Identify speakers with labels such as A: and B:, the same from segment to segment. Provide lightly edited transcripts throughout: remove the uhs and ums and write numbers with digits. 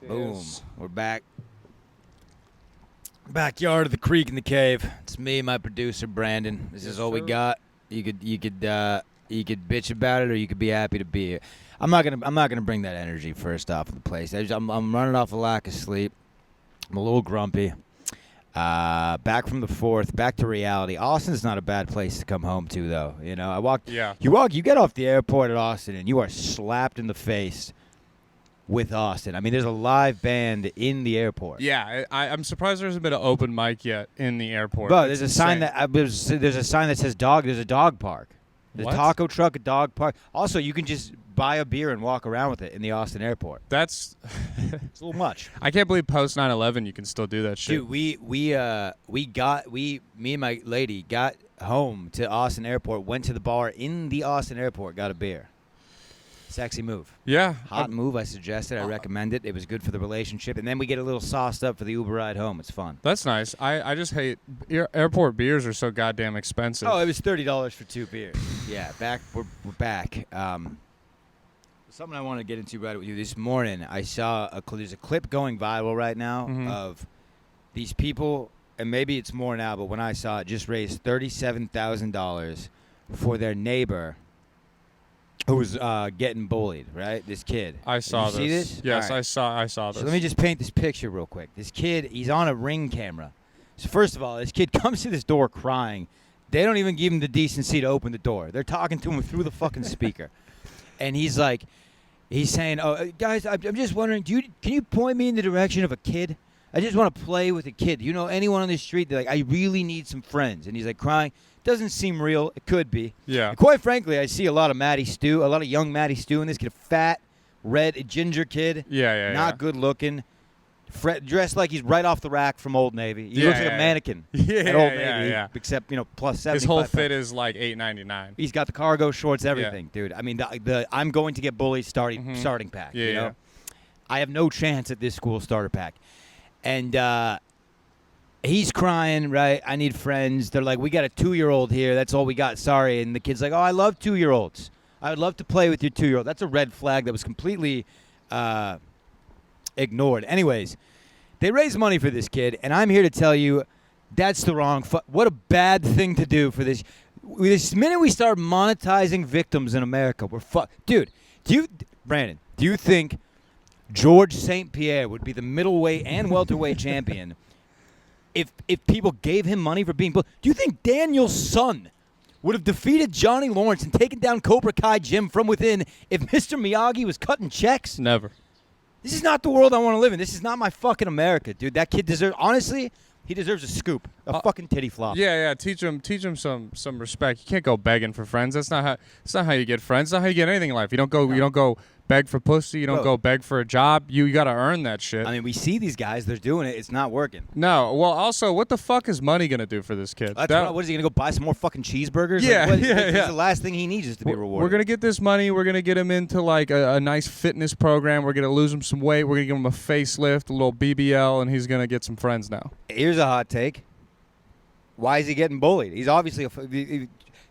A: Boom. We're back. Backyard of the creek in the cave. It's me, my producer Brandon. This is all we got. You could bitch about it, or you could be happy to be here. I'm not gonna bring that energy first off of the place. I'm running off a lack of sleep. I'm a little grumpy. Back from the 4th, back to reality. Austin's not a bad place to come home to, though. You know, you get off the airport at Austin, and you are slapped in the face with Austin. I mean, there's a live band in the airport.
B: Yeah, I'm surprised there hasn't been an open mic yet in the airport.
A: But there's a sign that says dog. There's a dog park. There's a taco truck, a dog park. Also, you can just buy a beer and walk around with it in the Austin airport.
B: That's
A: it's a little much.
B: I can't believe post 9/11 you can still do that shit.
A: Dude, me and my lady got home to Austin Airport, went to the bar in the Austin Airport, got a beer. Sexy move.
B: Yeah.
A: Hot move. I suggested. I recommend it. It was good for the relationship. And then we get a little sauced up for the Uber ride home. It's fun.
B: That's nice. I just hate airport beers are so goddamn expensive.
A: Oh, it was $30 for 2 beers. Yeah, we're back. Something I want to get into right with you. This morning, I saw there's a clip going viral right now of these people, and maybe it's more now, but when I saw it, just raised $37,000 for their neighbor who was getting bullied, right? This kid.
B: I saw this.
A: Did you see this?
B: Yes,
A: right.
B: I saw this.
A: So let me just paint this picture real quick. This kid, he's on a Ring camera. So first of all, this kid comes to this door crying. They don't even give him the decency to open the door. They're talking to him through the fucking speaker. And he's saying, "Oh, guys, I'm just wondering, can you point me in the direction of a kid? I just want to play with a kid. You know anyone on the street? They're like, I really need some friends." And he's like crying. Doesn't seem real. It could be.
B: Yeah.
A: And quite frankly, I see a lot of Matty Stew, a lot of young Matty Stew in this kid. Fat, red, ginger kid.
B: Yeah.
A: Not good looking. Dressed like he's right off the rack from Old Navy. He looks like a mannequin at Old Navy, except plus 75.
B: His whole fit is like $8.99.
A: He's got the cargo shorts, everything, dude. I mean, the I'm going to get bullied starting pack.
B: Yeah,
A: you know? I have no chance at this school starter pack, and he's crying. Right, I need friends. They're like, we got a 2-year-old here. That's all we got. Sorry. And the kid's like, oh, I love 2-year-olds. I would love to play with your 2-year-old. That's a red flag that was completely ignored. Anyways, they raised money for this kid, and I'm here to tell you that's the wrong what a bad thing to do for this. This minute we start monetizing victims in America, we're fucked. Dude, Brandon, do you think George St. Pierre would be the middleweight and welterweight champion if people gave him money for being bullied? Do you think Daniel's son would have defeated Johnny Lawrence and taken down Cobra Kai Jim from within if Mr. Miyagi was cutting checks?
B: Never.
A: This is not the world I want to live in. This is not my fucking America, dude. That kid deserves, honestly, he deserves a scoop, a fucking titty flop.
B: Yeah. Teach him some respect. You can't go begging for friends. That's not how you get friends. That's not how you get anything in life. You don't go beg for pussy. You don't go beg for a job. You got to earn that shit.
A: I mean, we see these guys. They're doing it. It's not working.
B: No. Well, also, what the fuck is money going to do for this kid?
A: What is he going to go buy some more fucking cheeseburgers?
B: Yeah,
A: It's the last thing he needs is to be rewarded.
B: We're going to get this money. We're going to get him into like a nice fitness program. We're going to lose him some weight. We're going to give him a facelift, a little BBL, and he's going to get some friends now.
A: Here's a hot take. Why is he getting bullied? He's obviously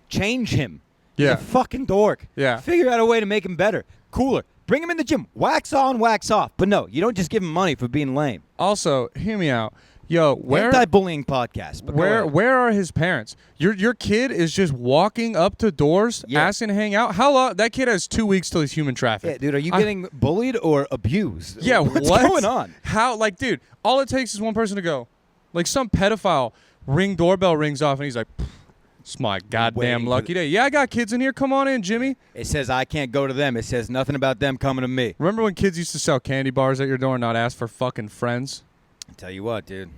A: change him.
B: Yeah.
A: He's a fucking dork.
B: Yeah.
A: Figure out a way to make him better, cooler. Bring him in the gym. Wax on, wax off. But no, you don't just give him money for being lame.
B: Also, hear me out. Yo,
A: anti-bullying podcast. But
B: where are his parents? Your kid is just walking up to doors, asking to hang out. How long? That kid has 2 weeks till he's human trafficked.
A: Yeah, dude, are you getting bullied or abused?
B: Yeah,
A: what's going on?
B: How? Like, dude, all it takes is one person to go. Like some pedophile doorbell rings off, and he's like, it's my goddamn lucky day. Yeah, I got kids in here. Come on in, Jimmy.
A: It says I can't go to them. It says nothing about them coming to me.
B: Remember when kids used to sell candy bars at your door and not ask for fucking friends?
A: I tell you what, dude.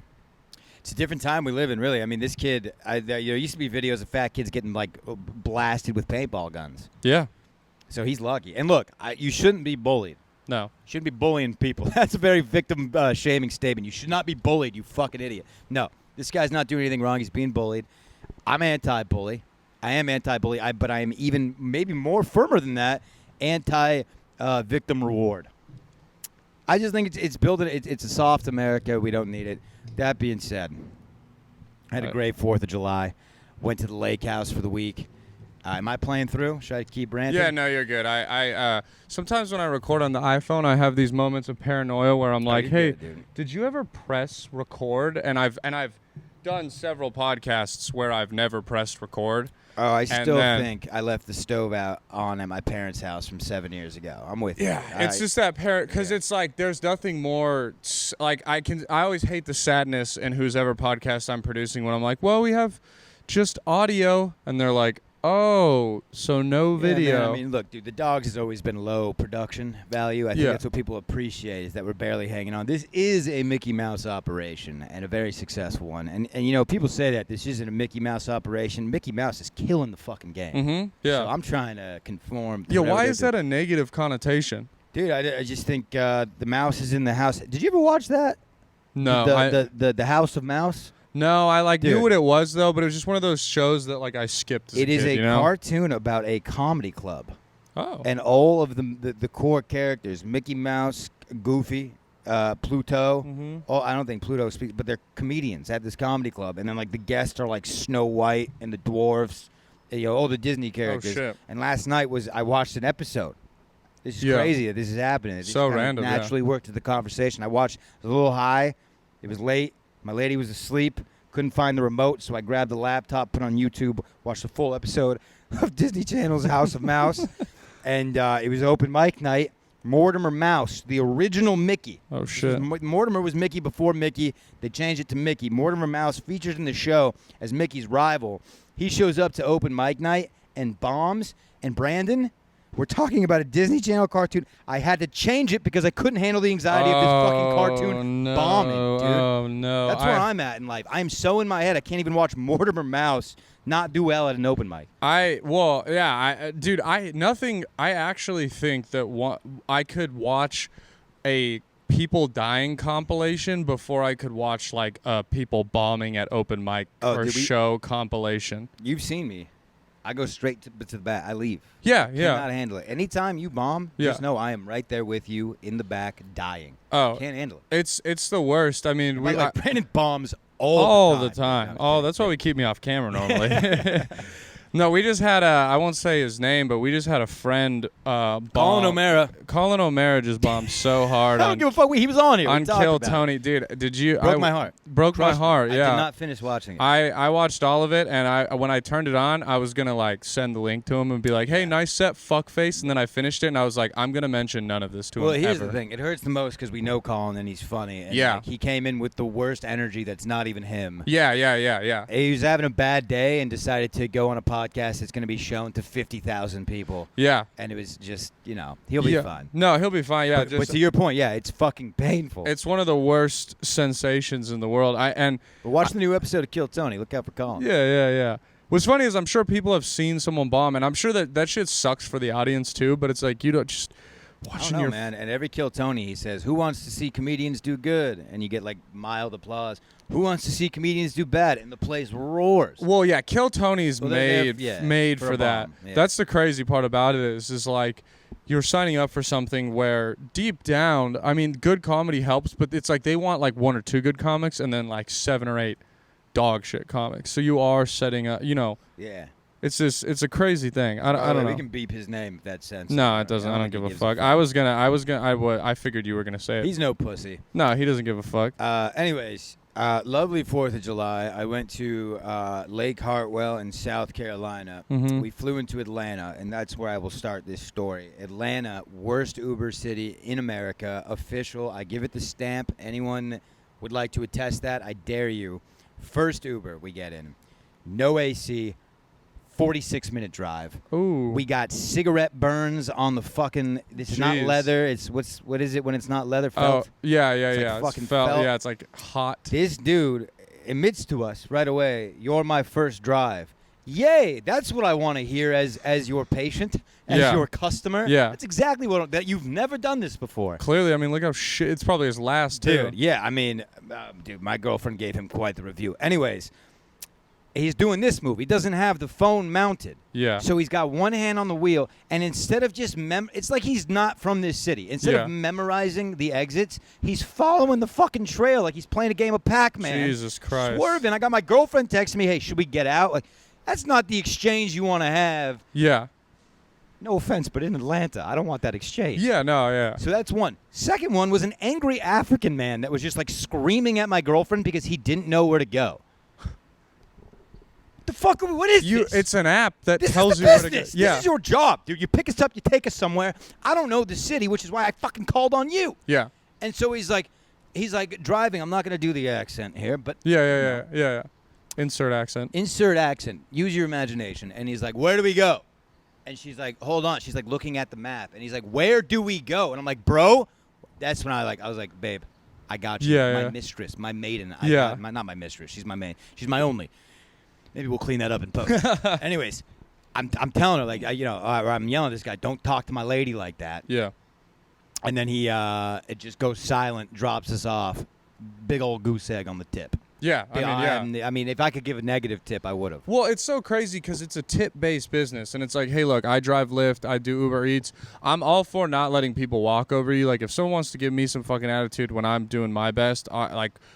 A: It's a different time we live in, really. I mean, this kid, there used to be videos of fat kids getting, like, blasted with paintball guns.
B: Yeah.
A: So he's lucky. And look, you shouldn't be bullied.
B: No.
A: You shouldn't be bullying people. That's a very victim-shaming statement. You should not be bullied, you fucking idiot. No. This guy's not doing anything wrong. He's being bullied. I'm anti-bully. I am anti-bully, but I am even maybe more firmer than that, anti-victim reward. I just think it's building. It's a soft America. We don't need it. That being said, I had a great 4th of July. Went to the lake house for the week. Am I playing through? Should I keep ranting?
B: Yeah, no, you're good. I sometimes when I record on the iPhone, I have these moments of paranoia where I'm like, "Hey, did you ever press record?" And I've done several podcasts where I've never pressed record.
A: Oh, I still think I left the stove on at my parents' house from 7 years ago. I'm with you.
B: Yeah, it's just that because it's like there's nothing more. Like I always hate the sadness in whose ever podcast I'm producing when I'm like, well, we have just audio, and they're like, oh, so no video.
A: Man, I mean, look, dude, the Dogs has always been low production value. I think that's what people appreciate is that we're barely hanging on. This is a Mickey Mouse operation and a very successful one. And you know, people say that this isn't a Mickey Mouse operation. Mickey Mouse is killing the fucking game.
B: Mm-hmm. Yeah.
A: So I'm trying to conform. To
B: why is that a negative connotation?
A: Dude, I just think the mouse is in the house. Did you ever watch that?
B: No.
A: The House of Mouse?
B: No, I knew what it was though, but it was just one of those shows that I skipped.
A: It is a cartoon about a comedy club.
B: Oh.
A: And all of the core characters, Mickey Mouse, Goofy, Pluto.
B: Mm-hmm.
A: I don't think Pluto speaks, but they're comedians at this comedy club. And then the guests are like Snow White and the dwarves, all the Disney characters.
B: Oh shit!
A: And last night I watched an episode. This is crazy that this is happening. It
B: so
A: just
B: random.
A: Naturally worked to the conversation. I watched. It was a little high. It was late. My lady was asleep. Couldn't find the remote, so I grabbed the laptop, put on YouTube, watched the full episode of Disney Channel's House of Mouse. And it was open mic night. Mortimer Mouse, the original Mickey.
B: Oh, shit.
A: Mortimer was Mickey before Mickey. They changed it to Mickey. Mortimer Mouse featured in the show as Mickey's rival. He shows up to open mic night and bombs. And Brandon, we're talking about a Disney Channel cartoon. I had to change it because I couldn't handle the anxiety of this fucking cartoon bombing, dude.
B: Oh, no.
A: That's where I'm at in life. I'm so in my head, I can't even watch Mortimer Mouse not do well at an open mic.
B: I actually think that I could watch a people dying compilation before I could watch people bombing at open mic show compilation.
A: You've seen me. I go straight to the bat. I leave.
B: Yeah.
A: Cannot handle it. Anytime you bomb, just know I am right there with you in the back, dying.
B: Oh,
A: can't handle it.
B: It's the worst. I mean,
A: Brandon bombs
B: all the time. Oh, that's why we keep me off camera normally. No, we just had I won't say his name, but we just had a friend bomb. Colin O'Mara just bombed so hard.
A: I don't give a fuck. He was on here.
B: On Kill Tony. Dude, did you?
A: Broke my heart.
B: Broke my heart, yeah.
A: I did not finish watching it.
B: I watched all of it, and when I turned it on, I was going to, send the link to him and be like, hey, nice set, fuckface, and then I finished it, and I was like, I'm going to mention none of this to him
A: Well, here's
B: ever.
A: the thing. It hurts the most because we know Colin, and he's funny. And, he came in with the worst energy that's not even him.
B: Yeah.
A: He was having a bad day and decided to go on a podcast that's going to be shown to 50,000 people.
B: Yeah.
A: And it was just, he'll be fine.
B: No, he'll be fine, yeah.
A: But to your point, it's fucking painful.
B: It's one of the worst sensations in the world.
A: But watch the new episode of Kill Tony. Look out for Colin.
B: Yeah. What's funny is I'm sure people have seen someone bomb, and I'm sure that shit sucks for the audience too, but it's like you don't just watching your...
A: man. And every Kill Tony, he says, who wants to see comedians do good? And you get mild applause. Who wants to see comedians do bad? And the place roars.
B: Well, yeah, Kill Tony's made for that.
A: Yeah.
B: That's the crazy part about it is you're signing up for something where deep down, I mean, good comedy helps, but it's like they want one or two good comics and then 7 or 8 dog shit comics. So you are setting up,
A: Yeah.
B: It's a crazy thing. I don't know.
A: We can beep his name if that's sensitive.
B: No, it doesn't. I don't give a fuck. I figured you were gonna say it.
A: He's no pussy.
B: No, he doesn't give a fuck.
A: Anyways, lovely 4th of July. I went to Lake Hartwell in South Carolina.
B: Mm-hmm.
A: We flew into Atlanta, and that's where I will start this story. Atlanta, worst Uber city in America. Official. I give it the stamp. Anyone would like to attest that? I dare you. First Uber we get in. No AC. 46-minute drive.
B: Ooh.
A: We got cigarette burns on the fucking. This is not leather. It's what is it when it's not leather? Felt.
B: Oh yeah.
A: It's fucking felt.
B: Yeah, it's hot.
A: This dude admits to us right away. You're my first drive. Yay! That's what I want to hear as your patient, as your customer.
B: Yeah.
A: That's exactly that you've never done this before.
B: Clearly, I mean, look how shit. It's probably his last too.
A: Dude, yeah. I mean, dude, my girlfriend gave him quite the review. Anyways. He's doing this move. He doesn't have the phone mounted.
B: Yeah.
A: So he's got one hand on the wheel, and instead of just it's like he's not from this city. Instead of memorizing the exits, he's following the fucking trail like he's playing a game of Pac-Man.
B: Jesus Christ.
A: Swerving. I got my girlfriend texting me, hey, should we get out? That's not the exchange you want to have.
B: Yeah.
A: No offense, but in Atlanta, I don't want that exchange.
B: Yeah, no, yeah.
A: So that's one. Second one was an angry African man that was just like screaming at my girlfriend because he didn't know where to go. What the fuck? What is this?
B: It's an app that
A: This
B: tells
A: is the
B: you where to go.
A: business.
B: Yeah.
A: This is your job, dude. You pick us up, you take us somewhere. I don't know the city, which is why I fucking called on you.
B: Yeah.
A: And so he's like driving. I'm not going to do the accent here, but
B: Yeah. Insert accent.
A: insert accent. Use your imagination. And he's like, where do we go? And she's like, hold on. She's like looking at the map. And he's like, where do we go? And I'm like, bro, that's when I was like, babe, I got you.
B: Yeah,
A: my
B: yeah.
A: mistress, my maiden.
B: Yeah.
A: Not my mistress. She's my main. She's my only. Maybe we'll clean that up in post. Anyways, I'm telling her, like, I'm yelling at this guy, don't talk to my lady like that.
B: Yeah.
A: And then he it just goes silent, drops us off. Big old goose egg on the tip.
B: Yeah.
A: I mean, if I could give a negative tip, I would have.
B: Well, it's so crazy because it's a tip-based business, and it's like, hey, look, I drive Lyft, I do Uber Eats. I'm all for not letting people walk over you. Like, if someone wants to give me some fucking attitude when I'm doing my best,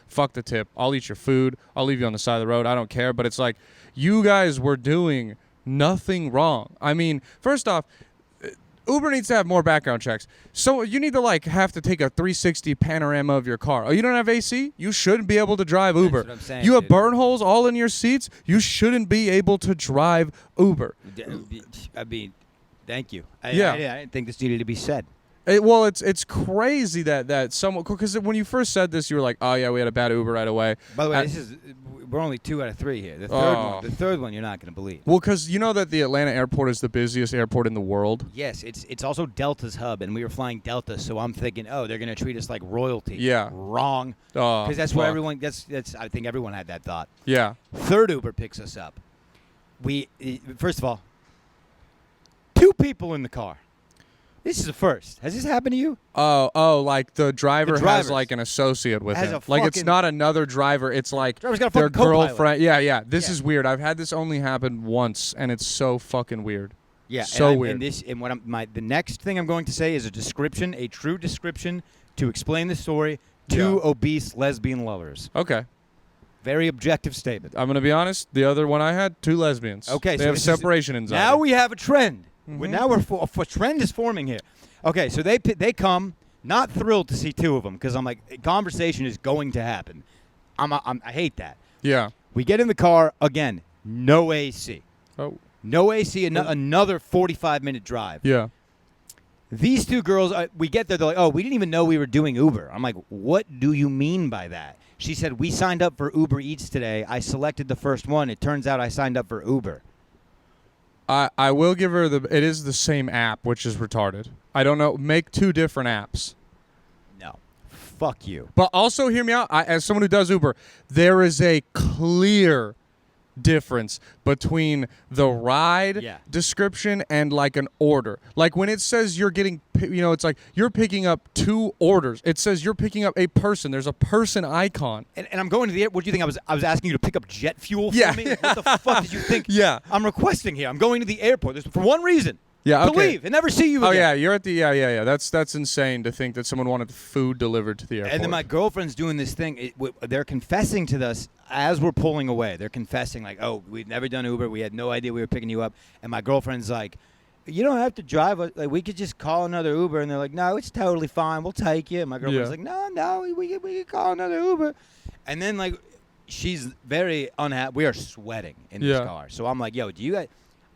B: fuck the tip. I'll eat your food. I'll leave you on the side of the road. I don't care. But it's like, you guys were doing nothing wrong. I mean, first off, Uber needs to have more background checks. So you need to have to take a 360 panorama of your car. Oh, you don't have AC? You shouldn't be able to drive Uber.
A: That's what I'm saying,
B: you have
A: dude.
B: burn holes all in your seats? You shouldn't be able to drive Uber.
A: I mean, thank you. I didn't think this needed to be said.
B: It's crazy that someone, because when you first said this, you were like, oh yeah, we had a bad Uber right away.
A: By the way, we're only 2 out of 3 here. The third one, you're not going to believe.
B: Well, because you know that the Atlanta airport is the busiest airport in the world.
A: Yes, it's also Delta's hub, and we were flying Delta, so I'm thinking, oh, they're going to treat us like royalty.
B: Yeah.
A: Wrong. Because that's where everyone gets. I think everyone had that thought.
B: Yeah.
A: Third Uber picks us up. First of all, 2 people in the car. This is a first. Has this happened to you?
B: Oh, like the driver has
A: drivers.
B: like an associate with
A: Has
B: him.
A: a
B: Like it's
A: fucking-
B: not another driver. It's like
A: Driver's got a
B: their
A: fucking co-pilot.
B: girlfriend. Yeah. This
A: Yeah.
B: is weird. I've had this only happen once, and it's so fucking weird.
A: Yeah,
B: So
A: and
B: weird.
A: The next thing I'm going to say is a true description to explain the story. 2 obese lesbian lovers.
B: Okay.
A: Very objective statement.
B: I'm gonna be honest. The other one I had, 2 lesbians.
A: Okay,
B: they
A: so
B: have
A: this is-
B: separation anxiety.
A: Now we have a trend.
B: Mhm.
A: Now a trend is forming here. Okay, so they come, not thrilled to see 2 of them because I'm like, a conversation is going to happen. I hate that.
B: Yeah.
A: We get in the car again. No AC.
B: Oh.
A: No AC. Another 45-minute drive.
B: Yeah.
A: These 2 girls, we get there, they're like, oh, we didn't even know we were doing Uber. I'm like, what do you mean by that? She said, we signed up for Uber Eats today. I selected the first one. It turns out I signed up for Uber.
B: I will give her it is the same app, which is retarded. I don't know. Make 2 different apps.
A: No. Fuck you.
B: But also, hear me out. As someone who does Uber, there is a clear difference between the ride description and like an order. Like when it says you're getting, it's like you're picking up 2 orders. It says you're picking up a person. There's a person icon.
A: And I'm going to the airport. What do you think? I was asking you to pick up jet fuel for
B: Yeah.
A: me? Like, what the fuck did you think?
B: Yeah.
A: I'm requesting here. I'm going to the airport. This for one reason.
B: Yeah,
A: To
B: okay.
A: leave and never see you again.
B: Oh yeah, you're at the yeah. That's insane to think that someone wanted food delivered to the airport.
A: And then my girlfriend's doing this thing. They're confessing to us as we're pulling away. They're confessing like, oh, we've never done Uber. We had no idea we were picking you up. And my girlfriend's like, you don't have to drive. Like, we could just call another Uber. And they're like, no, it's totally fine. We'll take you. And my girlfriend's like, no, we can call another Uber. And then like, she's very unhappy. We are sweating in this car. So I'm like, yo, do you guys?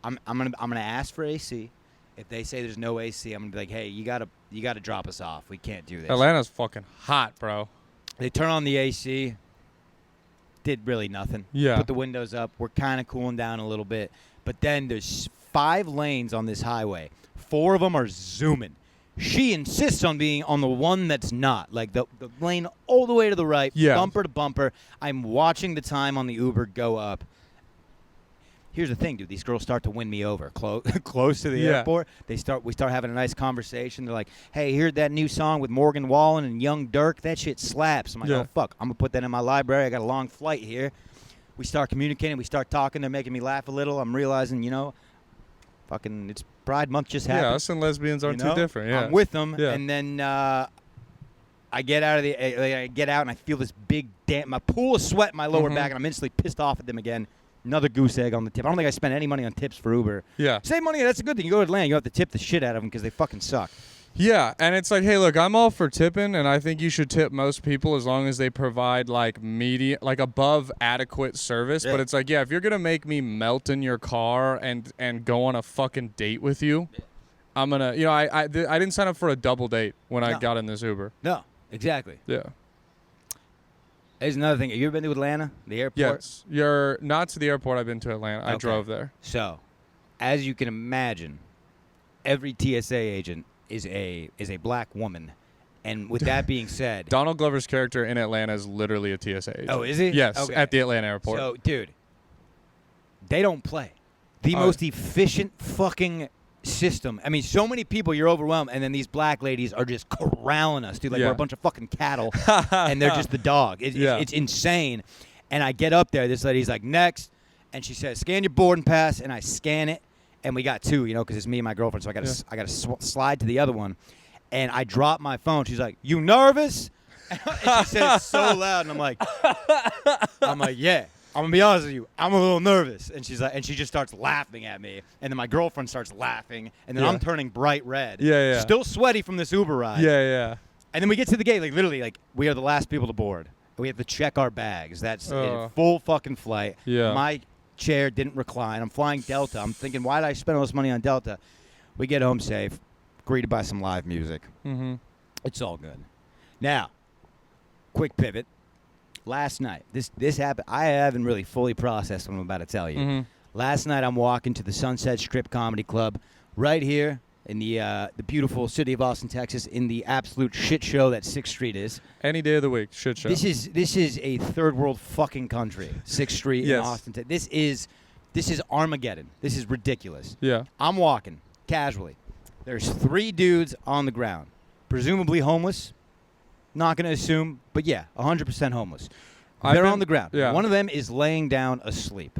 A: I'm gonna ask for AC. If they say there's no AC, I'm gonna be like, hey, you gotta drop us off. We can't do this.
B: Atlanta's fucking hot, bro.
A: They turn on the AC. Did really nothing.
B: Yeah.
A: Put the windows up. We're kind of cooling down a little bit. But then there's 5 lanes on this highway. 4 of them are zooming. She insists on being on the one that's not. Like the lane all the way to the right, bumper to bumper. I'm watching the time on the Uber go up. Here's the thing, dude. These girls start to win me over. Close to the airport, we start having a nice conversation. They're like, "Hey, heard that new song with Morgan Wallen and Young Dirk? That shit slaps." I'm like, "Oh fuck, I'm gonna put that in my library. I got a long flight here." We start communicating. We start talking. They're making me laugh a little. I'm realizing, fucking, it's Pride Month just happened.
B: Yeah, us and lesbians aren't too different. Yeah,
A: I'm with them,
B: Yeah.
A: and then I get out and I feel this big my pool of sweat in my lower back, and I'm instantly pissed off at them again. Another goose egg on the tip. I don't think I spent any money on tips for Uber.
B: Yeah.
A: Save money. That's a good thing. You go to Atlanta, you have to tip the shit out of them because they fucking suck.
B: Yeah, and it's like, hey, look, I'm all for tipping, and I think you should tip most people as long as they provide like above adequate service.
A: Yeah.
B: But it's like, yeah, if you're gonna make me melt in your car and go on a fucking date with you, I'm gonna, I didn't sign up for a double date when I got in this Uber.
A: No, exactly.
B: Yeah.
A: There's another thing. Have you ever been to Atlanta, the airport?
B: Yes. You're not to the airport. I've been to Atlanta. I drove there.
A: So, as you can imagine, every TSA agent is a black woman. And with that being said,
B: Donald Glover's character in Atlanta is literally a TSA agent.
A: Oh, is he?
B: Yes,
A: Okay.
B: at the Atlanta airport.
A: So, dude, they don't play. The most efficient fucking system. I mean, so many people, you're overwhelmed, and then these black ladies are just corralling us, dude. Like we're a bunch of fucking cattle, and they're just the dog. It's insane. And I get up there, this lady's like, next, and she says, scan your boarding pass, and I scan it, and we got two, because it's me and my girlfriend, so I got to slide to the other one, and I drop my phone. She's like, you nervous? And she said it so loud, and I'm like, yeah. I'm gonna be honest with you. I'm a little nervous, and she's like, and she just starts laughing at me, and then my girlfriend starts laughing, and then I'm turning bright red.
B: Yeah.
A: Still sweaty from this Uber ride.
B: Yeah.
A: And then we get to the gate, like literally, like we are the last people to board. We have to check our bags. That's a full fucking flight.
B: Yeah.
A: My chair didn't recline. I'm flying Delta. I'm thinking, why did I spend all this money on Delta? We get home safe, greeted by some live music.
B: Mm-hmm.
A: It's all good. Now, quick pivot. Last night, this happened. I haven't really fully processed what I'm about to tell you.
B: Mm-hmm.
A: Last night, I'm walking to the Sunset Strip Comedy Club right here in the beautiful city of Austin, Texas, in the absolute shit show that 6th Street is.
B: Any day of the week, shit show.
A: This is a third world fucking country. 6th Street in Austin, Texas. This is Armageddon. This is ridiculous.
B: Yeah.
A: I'm walking casually. There's 3 dudes on the ground, presumably homeless. Not going to assume, but yeah, 100% homeless. They're on the ground.
B: Yeah.
A: One of them is laying down asleep.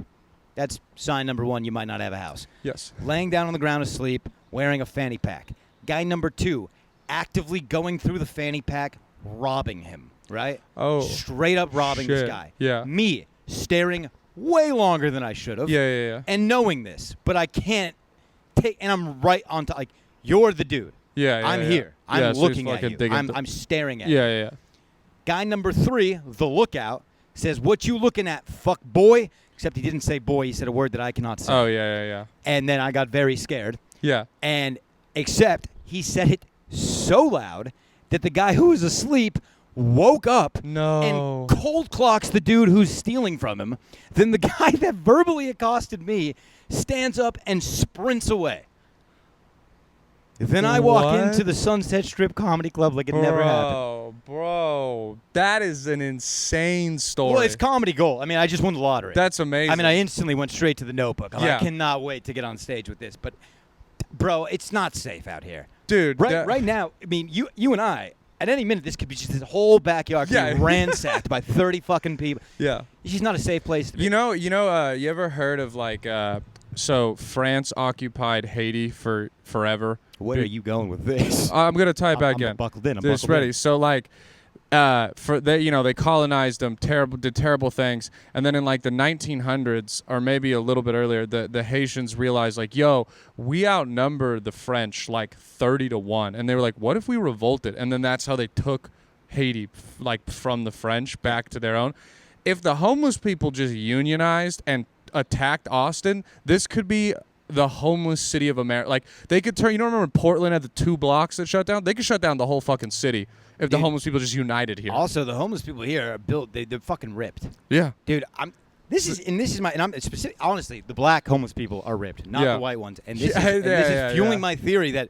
A: That's sign number 1, you might not have a house.
B: Yes.
A: Laying down on the ground asleep, wearing a fanny pack. Guy number 2, actively going through the fanny pack, robbing him, right?
B: Oh.
A: Straight up robbing this guy.
B: Yeah.
A: Me, staring way longer than I should have.
B: Yeah.
A: And knowing this, but I can't take, and I'm right on top, like, you're the dude.
B: Yeah.
A: I'm here. I'm
B: so
A: looking
B: he's
A: at you.
B: fucking
A: I'm staring at you.
B: Yeah.
A: Guy number 3, the lookout, says, what you looking at, fuck boy? Except he didn't say boy. He said a word that I cannot say.
B: Oh, yeah.
A: And then I got very scared.
B: Yeah.
A: And except he said it so loud that the guy who was asleep woke up and cold clocks the dude who's stealing from him. Then the guy that verbally accosted me stands up and sprints away. Then I walk into the Sunset Strip Comedy Club like it never happened.
B: Bro, that is an insane story.
A: Well, it's comedy gold. I mean, I just won the lottery.
B: That's amazing.
A: I mean, I instantly went straight to the Notebook. I cannot wait to get on stage with this. But, bro, it's not safe out here.
B: Dude.
A: Right now, I mean, you and I, at any minute, this could be just this whole backyard could be ransacked by 30 fucking people.
B: Yeah.
A: It's just not a safe place to be.
B: You ever heard of, like, so France occupied Haiti for forever?
A: Where are you going with this?
B: I'm gonna tie it back in.
A: I'm buckled in.
B: It's ready. So like, they colonized them, did terrible things, and then in like the 1900s or maybe a little bit earlier, the Haitians realized like, yo, we outnumber the French like 30-1, and they were like, what if we revolted? And then that's how they took Haiti like from the French back to their own. If the homeless people just unionized and attacked Austin, this could be the homeless city of America. Like, they could turn, remember Portland had the 2 blocks that shut down? They could shut down the whole fucking city if the homeless people just united here.
A: Also, the homeless people here are built, they're fucking ripped.
B: Yeah.
A: Dude, I'm specific, honestly, the black homeless people are ripped, not the white ones. And this is fueling my theory that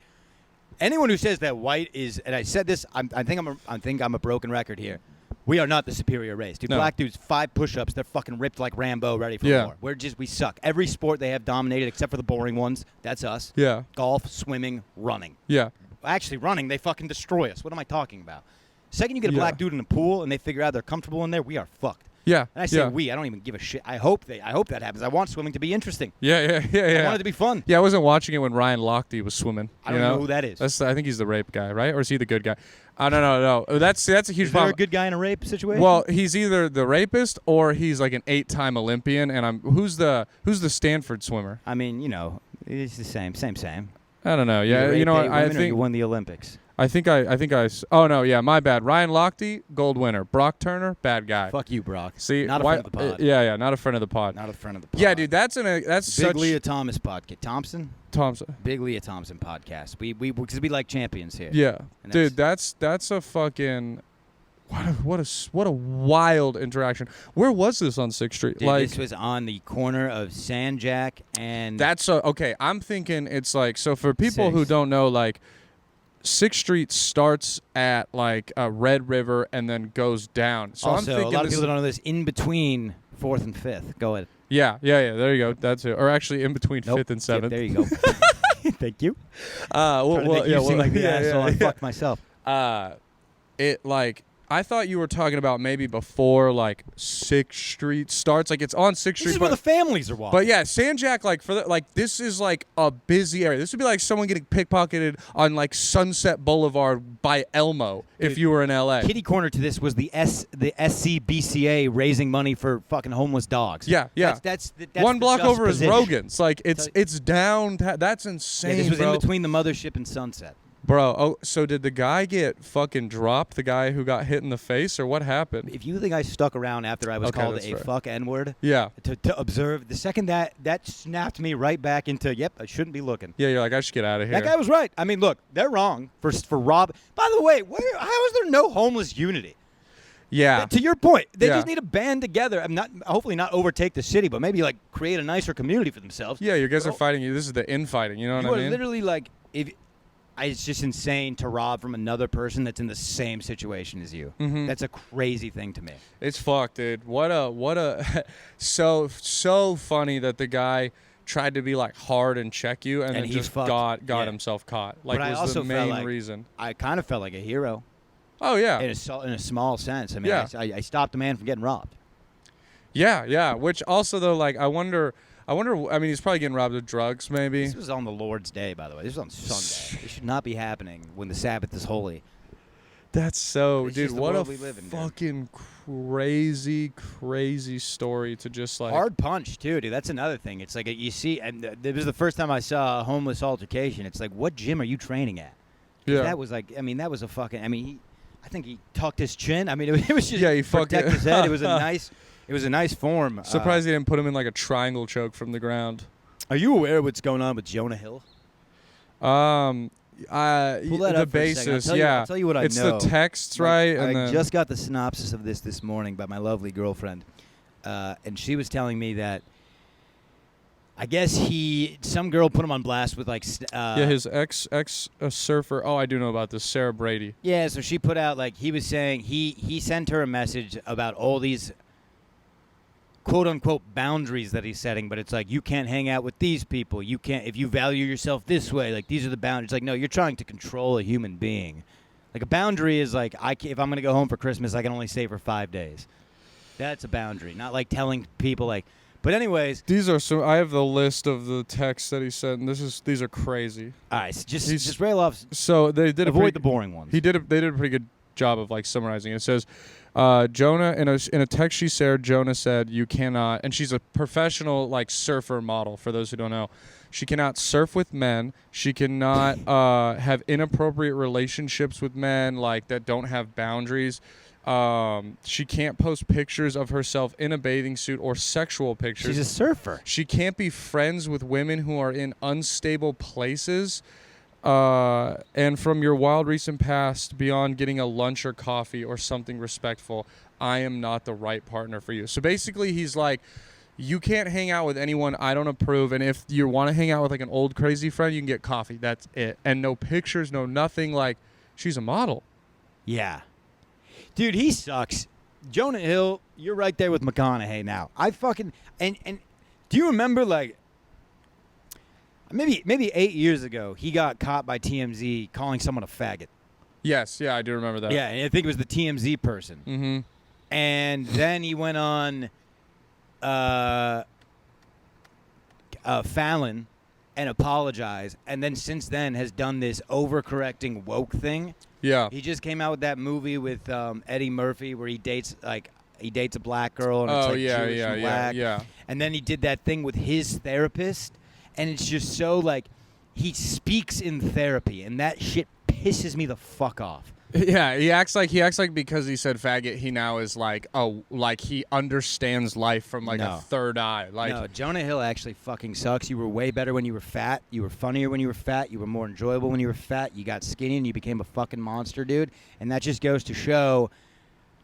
A: anyone who says that white is, and I said this, I think I'm a broken record here. We are not the superior race. Dude, black dudes, 5 push-ups, they're fucking ripped like Rambo, ready for war. We suck. Every sport they have dominated except for the boring ones. That's us.
B: Yeah.
A: Golf, swimming, running.
B: Yeah.
A: Actually, running, they fucking destroy us. What am I talking about? Second you get a black dude in the pool and they figure out they're comfortable in there, we are fucked.
B: Yeah.
A: And I say we. I don't even give a shit. I hope that happens. I want swimming to be interesting.
B: Yeah.
A: I want it to be fun.
B: Yeah, I wasn't watching it when Ryan Lochte was swimming.
A: I don't know who that is.
B: I think he's the rape guy, right? Or is he the good guy? No. That's a huge
A: Is there
B: problem.
A: a good guy in a rape situation?
B: Well, he's either the rapist or he's like an 8-time Olympian. And who's the Stanford swimmer?
A: I mean, it's the same.
B: I don't know. Yeah, you know what? I think
A: you won the Olympics.
B: Oh no, yeah, my bad. Ryan Lochte, gold winner. Brock Turner, bad guy.
A: Fuck you, Brock.
B: See,
A: not a friend of the pod.
B: Yeah, not a friend of the pod.
A: Not a friend of the pod.
B: Yeah, dude, that's
A: Big
B: such
A: Leah Thomas podcast. Thompson.
B: Big
A: Leah Thompson podcast. Because we like champions here.
B: Yeah, dude, that's a fucking what a wild interaction. Where was this on 6th Street?
A: Dude, this was on the corner of Sanjak and.
B: That's okay. I'm thinking it's like, so for people who don't know, like 6th Street starts at like Red River and then goes down. So
A: also,
B: I'm thinking
A: a lot of people don't know this. In between 4th and 5th. Go ahead.
B: Yeah. There you go. That's it. Or actually, in between 5th and 7th.
A: Yeah, there you go. Thank you.
B: You
A: seem like the asshole. I fucked myself.
B: I thought you were talking about maybe before like 6th Street starts. Like it's on 6th Street.
A: This is where the families are walking.
B: But yeah, Sanjak, this is like a busy area. This would be like someone getting pickpocketed on like Sunset Boulevard by Elmo if you were in LA.
A: Kitty corner to this was the SCBCA raising money for fucking homeless dogs.
B: Yeah.
A: That's
B: one block over
A: position.
B: is Rogan's. Like it's down. That's insane.
A: Yeah, this was
B: bro.
A: in between the mothership and Sunset.
B: Bro, so did the guy get fucking dropped, the guy who got hit in the face, or what happened?
A: If you think I stuck around after I was called a fuck N-word to observe, the second that snapped me right back into, yep, I shouldn't be looking.
B: Yeah, you're like, I should get out of here.
A: That guy was right. I mean, look, they're wrong for Rob. By the way, how is there no homeless unity?
B: Yeah.
A: To your point, they just need to band together. Hopefully not overtake the city, but maybe like create a nicer community for themselves.
B: Yeah, you guys are fighting. This is the infighting. You know what I mean?
A: You are literally like, it's just insane to rob from another person that's in the same situation as you.
B: Mm-hmm.
A: That's a crazy thing to me.
B: It's fucked, dude. What a so funny that the guy tried to be like hard and check you, and then
A: he
B: just got himself caught. Like,
A: but
B: was the main reason.
A: I kind of felt like a hero.
B: Oh yeah,
A: in a small sense. I mean, I stopped a man from getting robbed.
B: Yeah. Which also though, like, I wonder. I mean, he's probably getting robbed of drugs, maybe.
A: This was on the Lord's Day, by the way. This was on Sunday. It should not be happening when the Sabbath is holy.
B: That's so,
A: it's
B: dude. What a fucking
A: crazy
B: story to just like.
A: Hard punch too, dude. That's another thing. It's like you see, and this was the first time I saw a homeless altercation. It's like, what gym are you training at?
B: Yeah.
A: That was like, that was a fucking. I think he tucked his chin. I mean, it was just
B: he
A: protect his head. It was a nice. It was a nice form.
B: Surprised he didn't put him in like a triangle choke from the ground.
A: Are you aware of what's going on with Jonah Hill?
B: Pull that
A: up
B: basis,
A: I'll tell you what I know.
B: It's the texts, right?
A: I just got the synopsis of this morning by my lovely girlfriend, and she was telling me that I guess some girl put him on blast with like.
B: His ex surfer. Oh, I do know about this. Sarah Brady.
A: Yeah, so she put out like he was saying he sent her a message about all these quote unquote boundaries that he's setting, but it's like, you can't hang out with these people. You can't, if you value yourself this way, like these are the boundaries. Like, no, you're trying to control a human being. Like a boundary is like, if I'm going to go home for Christmas, I can only stay for 5 days. That's a boundary. Not like telling people like, but anyways.
B: I have the list of the texts that he sent, and these are crazy.
A: All right, so just rail off.
B: So they did
A: avoid the boring ones.
B: They did a pretty good job of like summarizing. It says, Jonah in a text she shared, Jonah said, you cannot, and she's a professional like surfer model for those who don't know. She cannot surf with men. She cannot have inappropriate relationships with men like that don't have boundaries. She can't post pictures of herself in a bathing suit or sexual pictures.
A: She's a surfer.
B: She can't be friends with women who are in unstable places. And from your wild recent past, beyond getting a lunch or coffee or something respectful, I am not the right partner for you. So basically he's like, you can't hang out with anyone I don't approve, and if you want to hang out with like an old crazy friend, you can get coffee. That's it. And no pictures, no nothing. Like, she's a model.
A: Yeah. Dude, he sucks. Jonah Hill, you're right there with McConaughey now. I fucking and do you remember like maybe 8 years ago he got caught by TMZ calling someone a faggot?
B: Yes, yeah, I do remember that.
A: Yeah, and I think it was the TMZ person.
B: Mm-hmm.
A: And then he went on Fallon and apologized, and then since then has done this overcorrecting woke thing.
B: Yeah.
A: He just came out with that movie with Eddie Murphy where he dates a black girl and it's like Jewish and black.
B: yeah.
A: And then he did that thing with his therapist, and it's just so like he speaks in therapy, and that shit pisses me the fuck off.
B: Yeah, he acts like because he said faggot, he now is like, oh, like he understands life from like a third eye. Like,
A: no, Jonah Hill actually fucking sucks. You were way better when you were fat. You were funnier when you were fat. You were more enjoyable when you were fat. You got skinny and you became a fucking monster, dude. And that just goes to show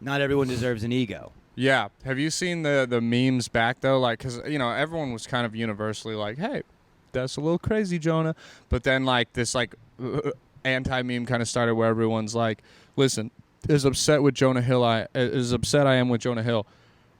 A: not everyone deserves an ego.
B: Yeah. Have you seen the memes back though? Like, cause everyone was kind of universally like, hey, that's a little crazy, Jonah. But then like this like anti-meme kind of started where everyone's like, listen, as upset I am with Jonah Hill,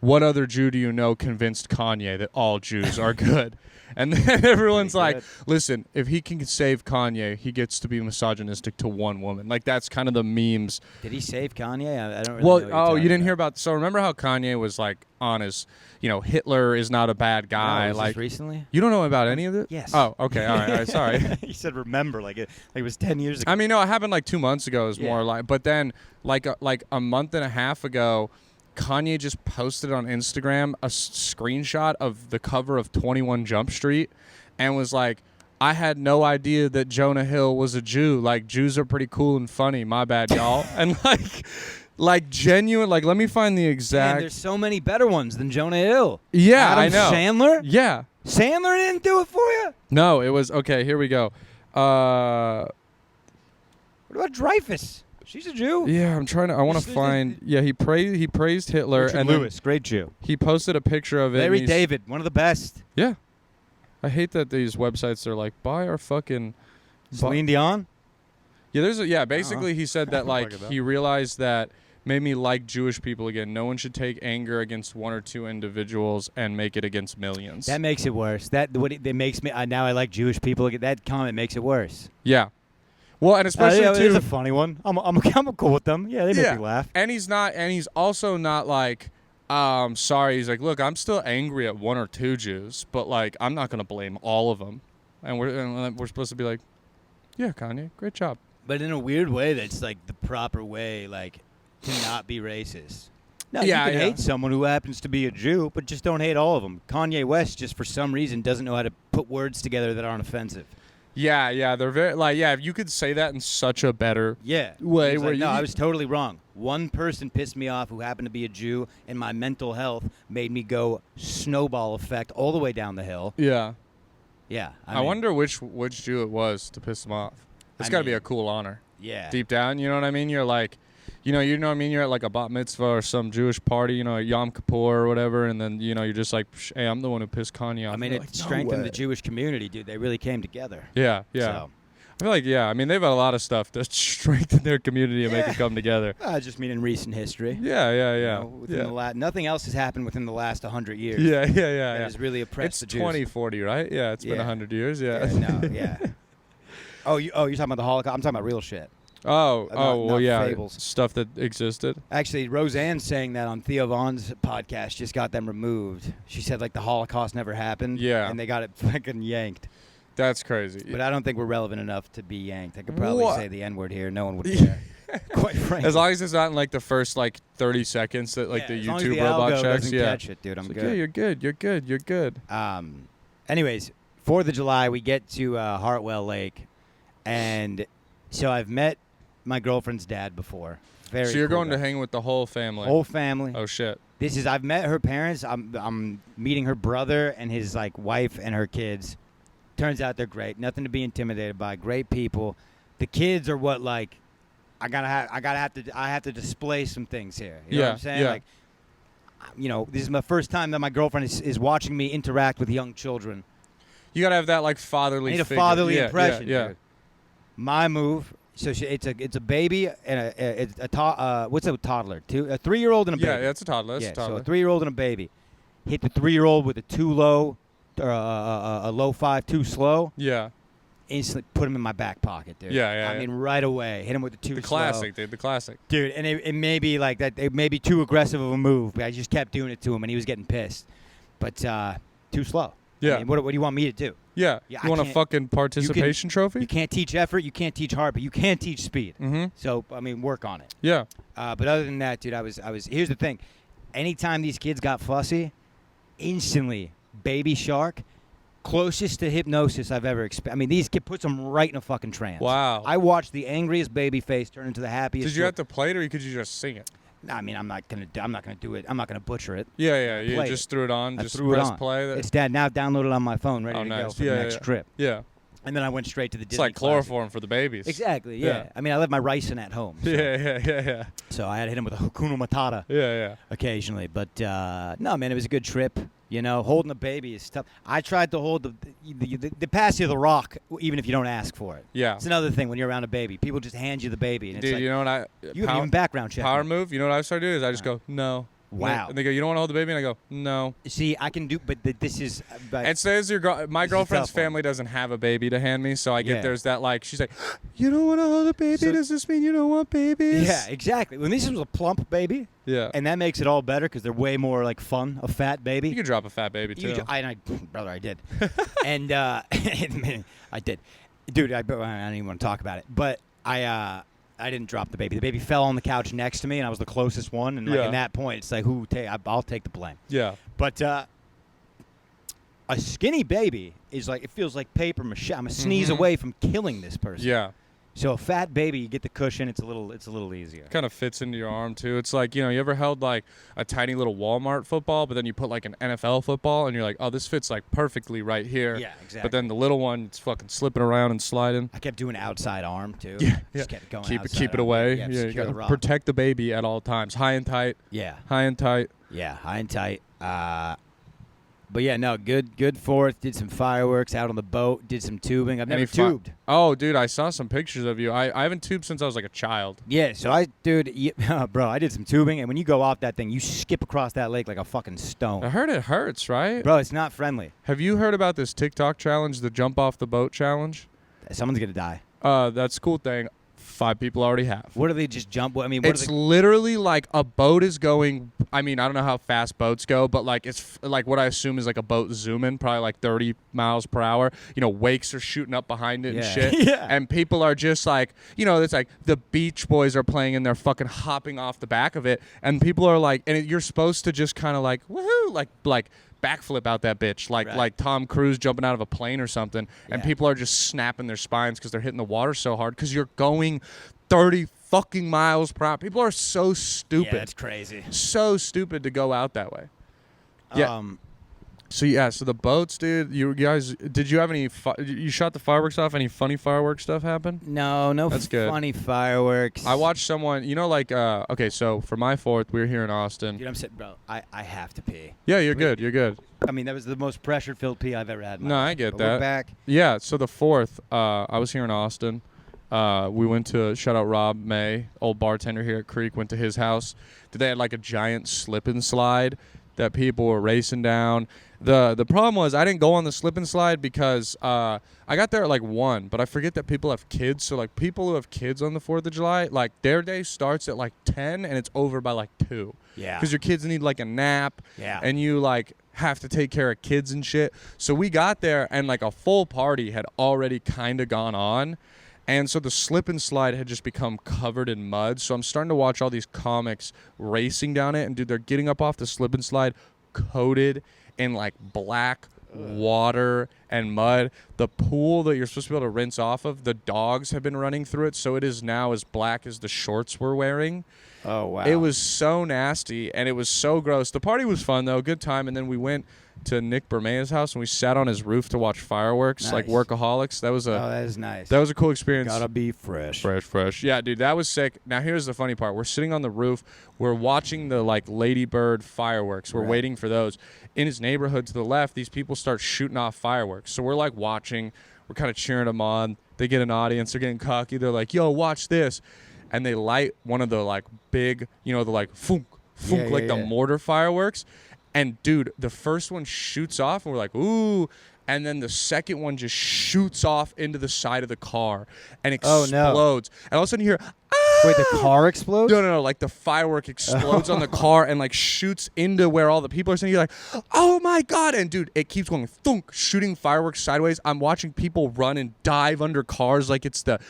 B: what other Jew do you know convinced Kanye that all Jews are good? And then everyone's like, listen, if he can save Kanye, he gets to be misogynistic to one woman. Like, that's kind of the memes.
A: Did he save Kanye? I don't really know.
B: Well, you didn't hear about... So remember how Kanye was like on his, Hitler is not a bad guy.
A: No, was
B: like
A: this recently?
B: You don't know about any of it?
A: Yes.
B: Oh, okay. All right. Sorry.
A: He said remember, like it was 10 years ago.
B: I mean, no, it happened like 2 months ago. Is more like... But then like a month and a half ago, Kanye just posted on Instagram a screenshot of the cover of 21 Jump Street and was like, I had no idea that Jonah Hill was a Jew. Like, Jews are pretty cool and funny. My bad, y'all. And like genuine, like, let me find the exact...
A: Man, there's so many better ones than Jonah Hill.
B: Yeah,
A: Adam
B: I know.
A: Sandler?
B: Yeah.
A: Sandler didn't do it for you?
B: No, it was... Okay, here we go.
A: What about Dreyfus? She's a Jew.
B: Yeah, I want to find... Yeah, he praised Hitler.
A: Richard
B: and
A: Lewis, great Jew.
B: He posted a picture of it.
A: Larry David, one of the best.
B: Yeah. I hate that these websites are like, buy our fucking...
A: Celine Dion?
B: Yeah, basically he said that like he realized that made me like Jewish people again. No one should take anger against one or two individuals and make it against millions.
A: That makes it worse. That makes me now I like Jewish people again. That comment makes it worse.
B: Yeah. Well, and especially too,
A: it's a funny one. I'm cool with them. Yeah, they make me laugh.
B: And he's also not like sorry. He's like, look, I'm still angry at one or two Jews, but like I'm not going to blame all of them. And we're supposed to be like, yeah, Kanye, great job.
A: But in a weird way, that's like the proper way, like to not be racist. No,
B: yeah,
A: you can hate someone who happens to be a Jew, but just don't hate all of them. Kanye West just for some reason doesn't know how to put words together that aren't offensive.
B: Yeah, they're very like if you could say that in such a better way where
A: I was totally wrong. One person pissed me off who happened to be a Jew, and my mental health made me go snowball effect all the way down the hill.
B: Yeah.
A: Yeah.
B: I wonder which Jew it was to piss him off. It's got to be a cool honor.
A: Yeah.
B: Deep down, you know what I mean? You're like, you know what I mean? You're at like a bat mitzvah or some Jewish party, Yom Kippur or whatever, and then, you're just like, hey, I'm the one who pissed Kanye off.
A: I mean, it strengthened the Jewish community, dude. They really came together.
B: Yeah.
A: So.
B: I feel like, I mean, they've had a lot of stuff to strengthen their community and make it come together.
A: I just mean in recent history.
B: Yeah.
A: Nothing else has happened within the last 100 years.
B: Yeah.
A: That has really oppressed the Jews.
B: It's 2040, right? Yeah, it's been 100 years,
A: yeah. Oh, you're talking about the Holocaust? I'm talking about real shit.
B: Well,
A: fables.
B: Stuff that existed.
A: Actually, Roseanne saying that on Theo Vaughn's podcast just got them removed. She said, like, the Holocaust never happened. Yeah. And they got it fucking yanked.
B: That's crazy.
A: But I don't think we're relevant enough to be yanked. I could probably say the N-word here. No one would care. Quite frankly.
B: As long as it's not in, like, the first, 30 seconds that, the YouTube robot checks.
A: Catch it, dude. I'm good.
B: Yeah, you're good.
A: Anyways, 4th of July, we get to Hartwell Lake. And so I've met my girlfriend's dad before.
B: So you're going to hang with the whole family?
A: Whole family.
B: Oh, shit.
A: I've met her parents. I'm meeting her brother and his, wife and her kids. Turns out they're great. Nothing to be intimidated by. Great people. The kids are what I have to display some things here. You know what I'm saying?
B: Yeah.
A: This is my first time that my girlfriend is watching me interact with young children.
B: You gotta have that fatherly.
A: I need
B: figure.
A: A fatherly impression.
B: Yeah.
A: Dude. My move. So it's a baby and what's a toddler? A 3-year-old and a baby.
B: Yeah, it's a toddler.
A: So a 3-year-old and a baby. Hit the 3-year-old with a too low. A low 5 too slow.
B: Yeah.
A: instantly put him in my back pocket, dude.
B: Yeah.
A: I mean, right away, hit him with the too
B: The
A: slow.
B: classic, dude. The classic.
A: Dude, and it may be like that. It may be too aggressive of a move, but I just kept doing it to him, and he was getting pissed. But too slow.
B: Yeah.
A: I mean, what do you want me to do?
B: Yeah.
A: Yeah,
B: You want a fucking participation trophy?
A: You can't teach effort. You can't teach heart, but you can teach speed.
B: Mm-hmm.
A: So, I mean, work on it.
B: Yeah.
A: But other than that, dude, I was. Here's the thing. Anytime these kids got fussy, instantly, Baby Shark, closest to hypnosis I've ever experienced. I mean, these kid puts them right in a fucking trance.
B: Wow.
A: I watched the angriest baby face turn into the happiest.
B: Did you have to play it, or could you just sing it?
A: I mean, I'm not gonna do it. I'm not gonna butcher it.
B: Yeah. You
A: Play
B: just threw it on.
A: I
B: Just
A: threw it
B: press
A: on.
B: play.
A: It's now downloaded on my phone, ready
B: Oh,
A: to go
B: nice.
A: for
B: Yeah,
A: the next
B: yeah.
A: trip.
B: Yeah.
A: And then I went straight to the
B: It's
A: Disney
B: like
A: classic.
B: chloroform for the babies.
A: Exactly. Yeah.
B: Yeah.
A: I mean, I left my ricin at home. So,
B: Yeah.
A: So I had to hit him with a Hakuna Matata
B: Yeah.
A: occasionally. But no, man, it was a good trip. You know, holding a baby is tough. I tried to hold the pass you the rock, even if you don't ask for it.
B: Yeah.
A: It's another thing when you're around a baby. People just hand you the baby, and it's
B: Dude,
A: like,
B: you know what
A: you haven't even background checked.
B: power
A: me.
B: move? You know what I started doing is I just go, no.
A: Wow.
B: And they go, you don't want to hold the baby? And I go, no.
A: See, I can do, but this is.
B: And says my
A: This is a
B: girlfriend's
A: tough one.
B: family doesn't have a baby to hand me, so I get
A: Yeah.
B: there's that like she's like, you don't want to hold a baby?
A: So-
B: Does this mean you don't want babies?
A: Yeah, exactly. When this was a plump baby,
B: Yeah.
A: and that makes it all better because they're way more like fun. A fat baby.
B: You could drop a fat baby too.
A: Brother, I did, and I did, dude. I don't even want to talk about it, but I didn't drop the baby. The baby fell on the couch next to me, and I was the closest one. And like
B: Yeah.
A: in that point, it's like, I'll take the blame.
B: Yeah.
A: But a skinny baby is like, it feels like paper mache. I'm a sneeze away from killing this person.
B: Yeah.
A: So a fat baby, you get the cushion. It's a little easier.
B: Kind of fits into your arm too. It's like, you ever held like a tiny little Walmart football, but then you put like an NFL football and you're like, oh, this fits like perfectly right here.
A: Yeah, exactly.
B: But then the little one, it's fucking slipping around and sliding.
A: I kept doing outside arm too.
B: Yeah.
A: Just kept going.
B: Keep
A: outside
B: it
A: arm.
B: away.
A: Yeah,
B: you
A: secure
B: gotta
A: the rock.
B: protect the baby at all times. High and tight.
A: Yeah.
B: High and tight.
A: Yeah, high and tight. But yeah, no, good fourth. Did some fireworks out on the boat. Did some tubing. I've never tubed.
B: Oh, dude, I saw some pictures of you. I haven't tubed since I was like a child.
A: Yeah, so bro, I did some tubing, and when you go off that thing, you skip across that lake like a fucking
B: I
A: stone.
B: heard it hurts, right?
A: Bro, it's not friendly.
B: Have you heard about this TikTok challenge, the jump off the boat challenge?
A: Someone's gonna die.
B: That's a cool thing. 5 people already have.
A: What do they just jump? I mean, what
B: It's
A: are they?
B: literally like a boat is going. I mean, I don't know how fast boats go, but like it's like what I assume is like a boat zooming, probably like 30 miles per hour. Wakes are shooting up behind it and
A: Yeah.
B: shit.
A: Yeah.
B: And people are just like, it's like the Beach Boys are playing and they're fucking hopping off the back of it. And people are like, and you're supposed to just kind of like, woohoo, like backflip out that bitch,
A: Right.
B: like Tom Cruise jumping out of a plane or something. And
A: Yeah.
B: people are just snapping their spines because they're hitting the water so hard because you're going 30 fucking miles per hour. People are so stupid.
A: Yeah, it's crazy.
B: So stupid to go out that way. Yeah.
A: Um,
B: So the boats, dude. You guys, did you have any? You shot the fireworks off? Any funny fireworks stuff happen?
A: no,
B: That's good.
A: funny fireworks.
B: I watched someone. Okay. So for my 4th, we were here in Austin.
A: Dude, I'm sitting, bro. I have to pee.
B: Yeah, you're good. You're good.
A: I mean, that was the most pressure-filled pee I've ever had. In my
B: No,
A: life.
B: I get
A: But
B: that.
A: We're back.
B: Yeah. So the 4th, I was here in Austin. We went to shout out Rob May, old bartender here at Creek. Went to his house. They had like a giant slip and slide that people were racing down. The problem was I didn't go on the slip and slide because I got there at like 1, but I forget that people have kids. So like people who have kids on the 4th of July, like their day starts at like 10 and it's over by like 2.
A: Yeah.
B: Because your kids need like a nap.
A: Yeah.
B: And you like have to take care of kids and shit. So we got there and like a full party had already kind of gone on. And so the slip and slide had just become covered in mud. So I'm starting to watch all these comics racing down it. And dude, they're getting up off the slip and slide coated in like black water and mud. The pool that you're supposed to be able to rinse off of, the dogs have been running through it. So it is now as black as the shorts we're wearing.
A: Oh, wow.
B: It was so nasty and it was so gross. The party was fun though, good time. And then we went to Nick Bermea's house and we sat on his roof to watch fireworks, like
A: Nice.
B: workaholics. That was
A: that is nice.
B: a cool experience.
A: Gotta be fresh.
B: Fresh. Yeah, dude, that was sick. Now here's the funny part. We're sitting on the roof. We're watching the like Ladybird fireworks. We're
A: Right.
B: waiting for those. In his neighborhood to the left, these people start shooting off fireworks. So we're like watching. We're kind of cheering them on. They get an audience. They're getting cocky. They're like, yo, watch this. And they light one of the like big, the like funk,
A: Yeah,
B: like the
A: yeah.
B: mortar fireworks. And dude, the first one shoots off and we're like, ooh. and then the second one just shoots off into the side of the car and
A: Oh,
B: explodes.
A: no.
B: And all of a sudden you hear,
A: Wait, the car explodes?
B: no, like the firework explodes on the car and like shoots into where all the people are sitting. You're like, oh my God. And dude, it keeps going thunk, shooting fireworks sideways. I'm watching people run and dive under cars like it's the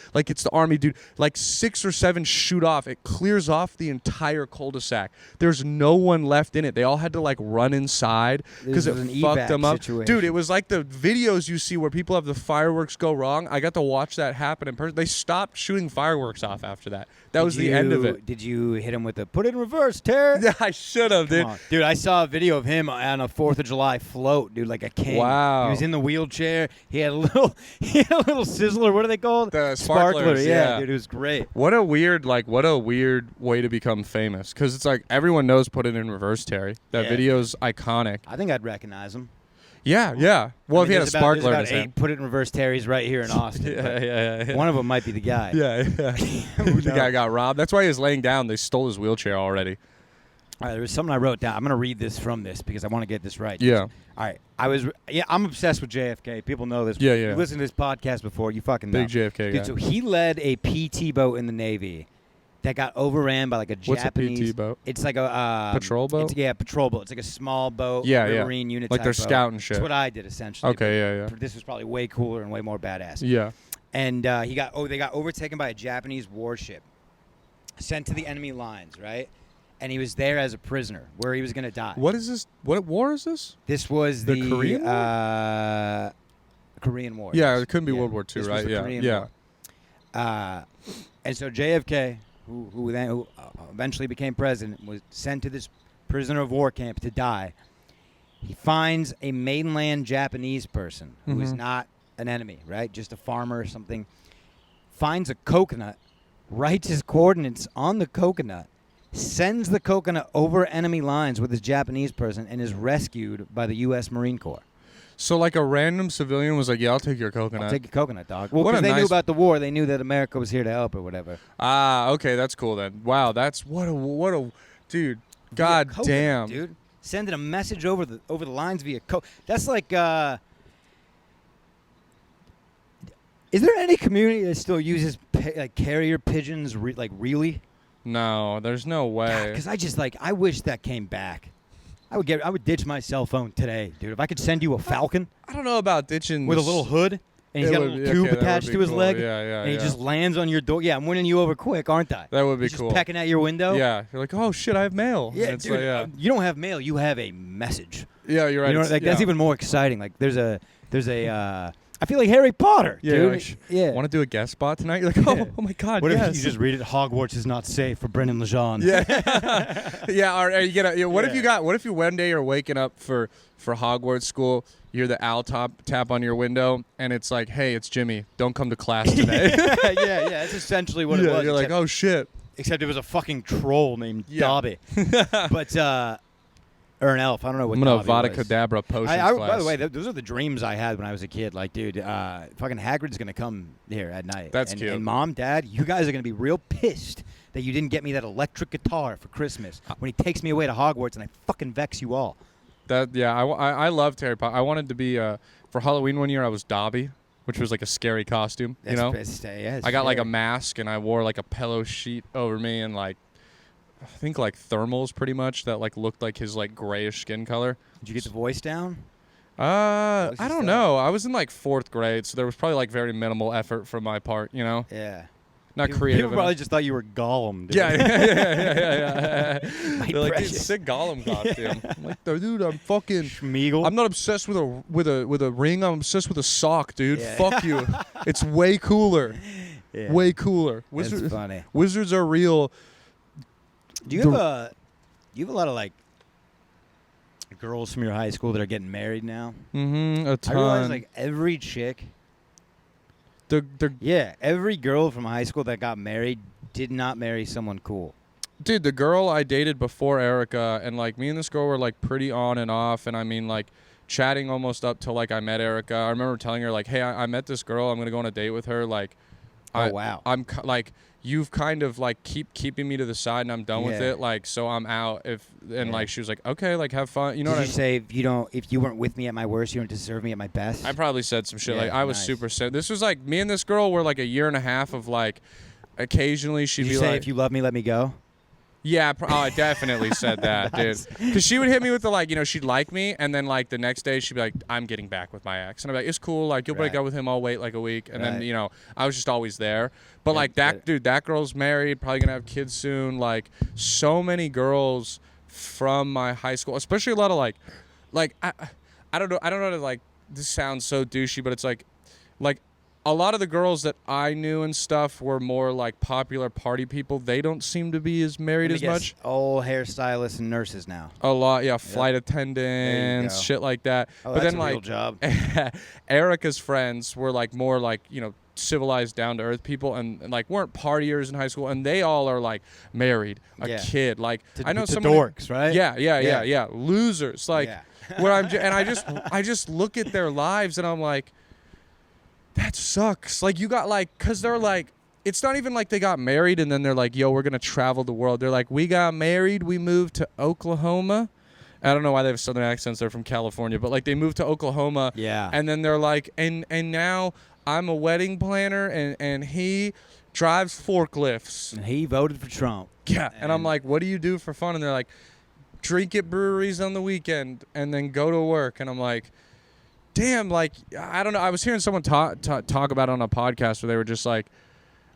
B: army, dude. Like 6 or 7 shoot off. It clears off the entire cul-de-sac. There's no one left in it. They all had to like run inside because it
A: This was an
B: fucked
A: evac
B: them up.
A: situation.
B: Dude, it was like the videos you see where people have the fireworks go wrong. I got to watch that happen in person. They stopped shooting fireworks off after that. That was the end of it.
A: Did you hit him with a put it in reverse, Terry?
B: Yeah, I should have, dude.
A: Come on. Dude, I saw a video of him on a 4th of July float, dude, like a king.
B: Wow.
A: He was in the wheelchair. He had a little sizzler. What are they called?
B: The sparklers, yeah.
A: Dude, it was great.
B: What a weird way to become famous. Because it's like everyone knows Put It in Reverse, Terry. That
A: Yeah.
B: video's iconic.
A: I think I'd recognize him.
B: Yeah. Well, if he had a
A: there's
B: sparkler in
A: about
B: his hand.
A: 8 put it in reverse Terry's right here in Austin.
B: Yeah.
A: One of them might be the guy.
B: Yeah. The guy got robbed. That's why he was laying down. They stole his wheelchair already.
A: All right, there was something I wrote down. I'm going to read this from this because I want to get this right.
B: Yeah.
A: All right. I'm obsessed with JFK. People know this.
B: Yeah.
A: You listened to this podcast before. You fucking know.
B: Big JFK guy.
A: Dude, so he led a PT boat in the Navy that got overran by like a
B: What's
A: Japanese.
B: a PT boat?
A: It's like a
B: Patrol boat?
A: Patrol boat. It's like a small boat.
B: Yeah, yeah.
A: Marine unit.
B: Like
A: type
B: they're
A: boat.
B: scouting shit.
A: That's what I did essentially.
B: Okay, yeah.
A: But this was probably way cooler and way more badass.
B: Yeah.
A: And they got overtaken by a Japanese warship, sent to the enemy lines, right? And he was there as a prisoner, where he was going to die.
B: What is this? What war is this?
A: This was
B: The Korean
A: War? Korean War.
B: Yeah,
A: yes.
B: it couldn't be
A: Yeah.
B: World War II,
A: This
B: right?
A: was the
B: Yeah.
A: Korean
B: Yeah.
A: War. And so JFK, who eventually became president, was sent to this prisoner of war camp to die. He finds a mainland Japanese person who is not an enemy, right? Just a farmer or something. Finds a coconut, writes his coordinates on the coconut, sends the coconut over enemy lines with his Japanese person, and is rescued by the U.S. Marine Corps.
B: So like a random civilian was like, "Yeah, I'll take your coconut."
A: I'll take a coconut, dog. Well,
B: What
A: because
B: a
A: they knew
B: nice-
A: about the war. They knew that America was here to help or whatever.
B: Ah, okay, that's cool then. Wow, that's what a dude. God
A: Coconut,
B: damn.
A: dude. Sending a message over the lines via That's like is there any community that still uses like carrier pigeons really?
B: No, there's no way.
A: Because I wish that came back. I would ditch my cell phone today, dude. If I could send you a falcon
B: I don't know about ditching
A: with a little hood and he's
B: It
A: got a
B: would
A: little
B: be-
A: tube
B: okay, that would
A: attached
B: be
A: to his
B: cool.
A: leg,
B: Yeah,
A: and he just lands on your door. Yeah, I'm winning you over quick, aren't I?
B: That would be
A: He's
B: cool.
A: Just pecking at your window.
B: Yeah, you're like, oh shit, I have mail.
A: Yeah,
B: And it's
A: dude.
B: like, yeah.
A: You don't have mail. You have a message.
B: Yeah, you're right.
A: You know,
B: It's-
A: like that's
B: yeah.
A: even more exciting. Like there's a I feel like Harry Potter,
B: Yeah,
A: dude.
B: like,
A: Yeah.
B: Want to do a guest spot tonight? You're like, oh,
A: Yeah.
B: oh my god,
A: What
B: yes.
A: if you just read it? Hogwarts is not safe for Brendan Lejeune.
B: Yeah, yeah. Or you get what if
A: Yeah.
B: What if you one day you're waking up for Hogwarts school? You hear the owl tap on your window, and it's like, hey, it's Jimmy. Don't come to class today.
A: yeah. That's essentially what it was.
B: You're like,
A: except,
B: oh shit.
A: except it was a fucking troll named
B: Yeah.
A: Dobby. But or an elf. I don't know what.
B: I'm gonna
A: Dobby
B: Vada
A: was.
B: Kedavra potions
A: By
B: class.
A: the way, those are the dreams I had when I was a kid. Like, dude, fucking Hagrid's gonna come here at night.
B: That's
A: and,
B: cute.
A: And Mom, Dad, you guys are gonna be real pissed that you didn't get me that electric guitar for Christmas when he takes me away to Hogwarts and I fucking vex you all.
B: I loved Harry Potter. I wanted to be for Halloween one year. I was Dobby, which was like a scary costume.
A: That's,
B: you know,
A: it's
B: I got like a
A: fair.
B: mask and I wore like a pillow sheet over me and like I think like thermals pretty much that like looked like his like grayish skin color.
A: Did you get the voice down?
B: I
A: his
B: don't
A: style?
B: know. I was in like 4th grade, so there was probably like very minimal effort from my part. You know,
A: Yeah.
B: not
A: People
B: creative.
A: probably
B: enough.
A: just thought you were Gollum, dude.
B: Yeah.
A: My
B: They're like, dude,
A: precious.
B: sick Gollum costume. I'm like, dude, I'm fucking.
A: Schmeagle.
B: I'm not obsessed with a ring. I'm obsessed with a sock, dude.
A: Yeah.
B: Fuck you. It's way cooler.
A: Yeah.
B: Way cooler.
A: That's funny.
B: Wizards are real.
A: Do you have a lot of like girls from your high school that are getting married now?
B: Mm-hmm. A
A: I
B: ton.
A: realize like every chick, every girl from high school that got married did not marry someone cool.
B: Dude, the girl I dated before Erica, and like me and this girl were like pretty on and off, and I mean like chatting almost up till like I met Erica. I remember telling her like, hey, I met this girl. I'm gonna go on a date with her. Like,
A: Oh, wow.
B: Like, you've kind of like keeping me to the side, and I'm done with it. Like, so I'm out. Like she was like, okay, like have fun. You know
A: Did
B: what
A: you say if you weren't with me at my worst, you don't deserve me at my best?
B: I probably said some shit.
A: Yeah,
B: Like I was
A: nice.
B: super sad. This was like me and this girl were like a year and a half of like, occasionally she'd
A: Did
B: be
A: you say
B: like,
A: if you love me, let me go?
B: yeah, I definitely said that,
A: Nice.
B: dude. Because she would hit me with the like, she'd like me, and then like the next day she'd be like, I'm getting back with my ex, and I'm like, it's cool, like you'll break
A: Right.
B: up with him, I'll wait like a week, and
A: Right.
B: then I was just always there. But
A: Yeah,
B: like that dude, that girl's married, probably gonna have kids soon. Like so many girls from my high school, especially a lot of like I don't know how to like. This sounds so douchey, but it's like a lot of the girls that I knew and stuff were more like popular party people. They don't seem to be as married as much.
A: All hairstylists and nurses now.
B: A lot, yeah, flight attendants,
A: go.
B: shit like that.
A: Oh,
B: but
A: that's
B: then
A: a
B: like
A: real job.
B: Erica's friends were like more like, civilized, down to earth people, and like weren't partiers in high school, and they all are like married, a kid. Like I know some
A: dorks, right?
B: Yeah, losers. Like where I just look at their lives and I'm like, that sucks. Like you got like, cause they're like, it's not even like they got married and then they're like, yo, we're gonna travel the world. They're like, we got married, we moved to Oklahoma. I don't know why they have southern accents. They're from California, but like they moved to Oklahoma.
A: Yeah.
B: And then they're like, and now I'm a wedding planner and he drives forklifts.
A: And he voted for Trump.
B: Yeah. And I'm like, what do you do for fun? And they're like, drink at breweries on the weekend and then go to work. And I'm like, damn, like, I don't know. I was hearing someone talk about it on a podcast where they were just like,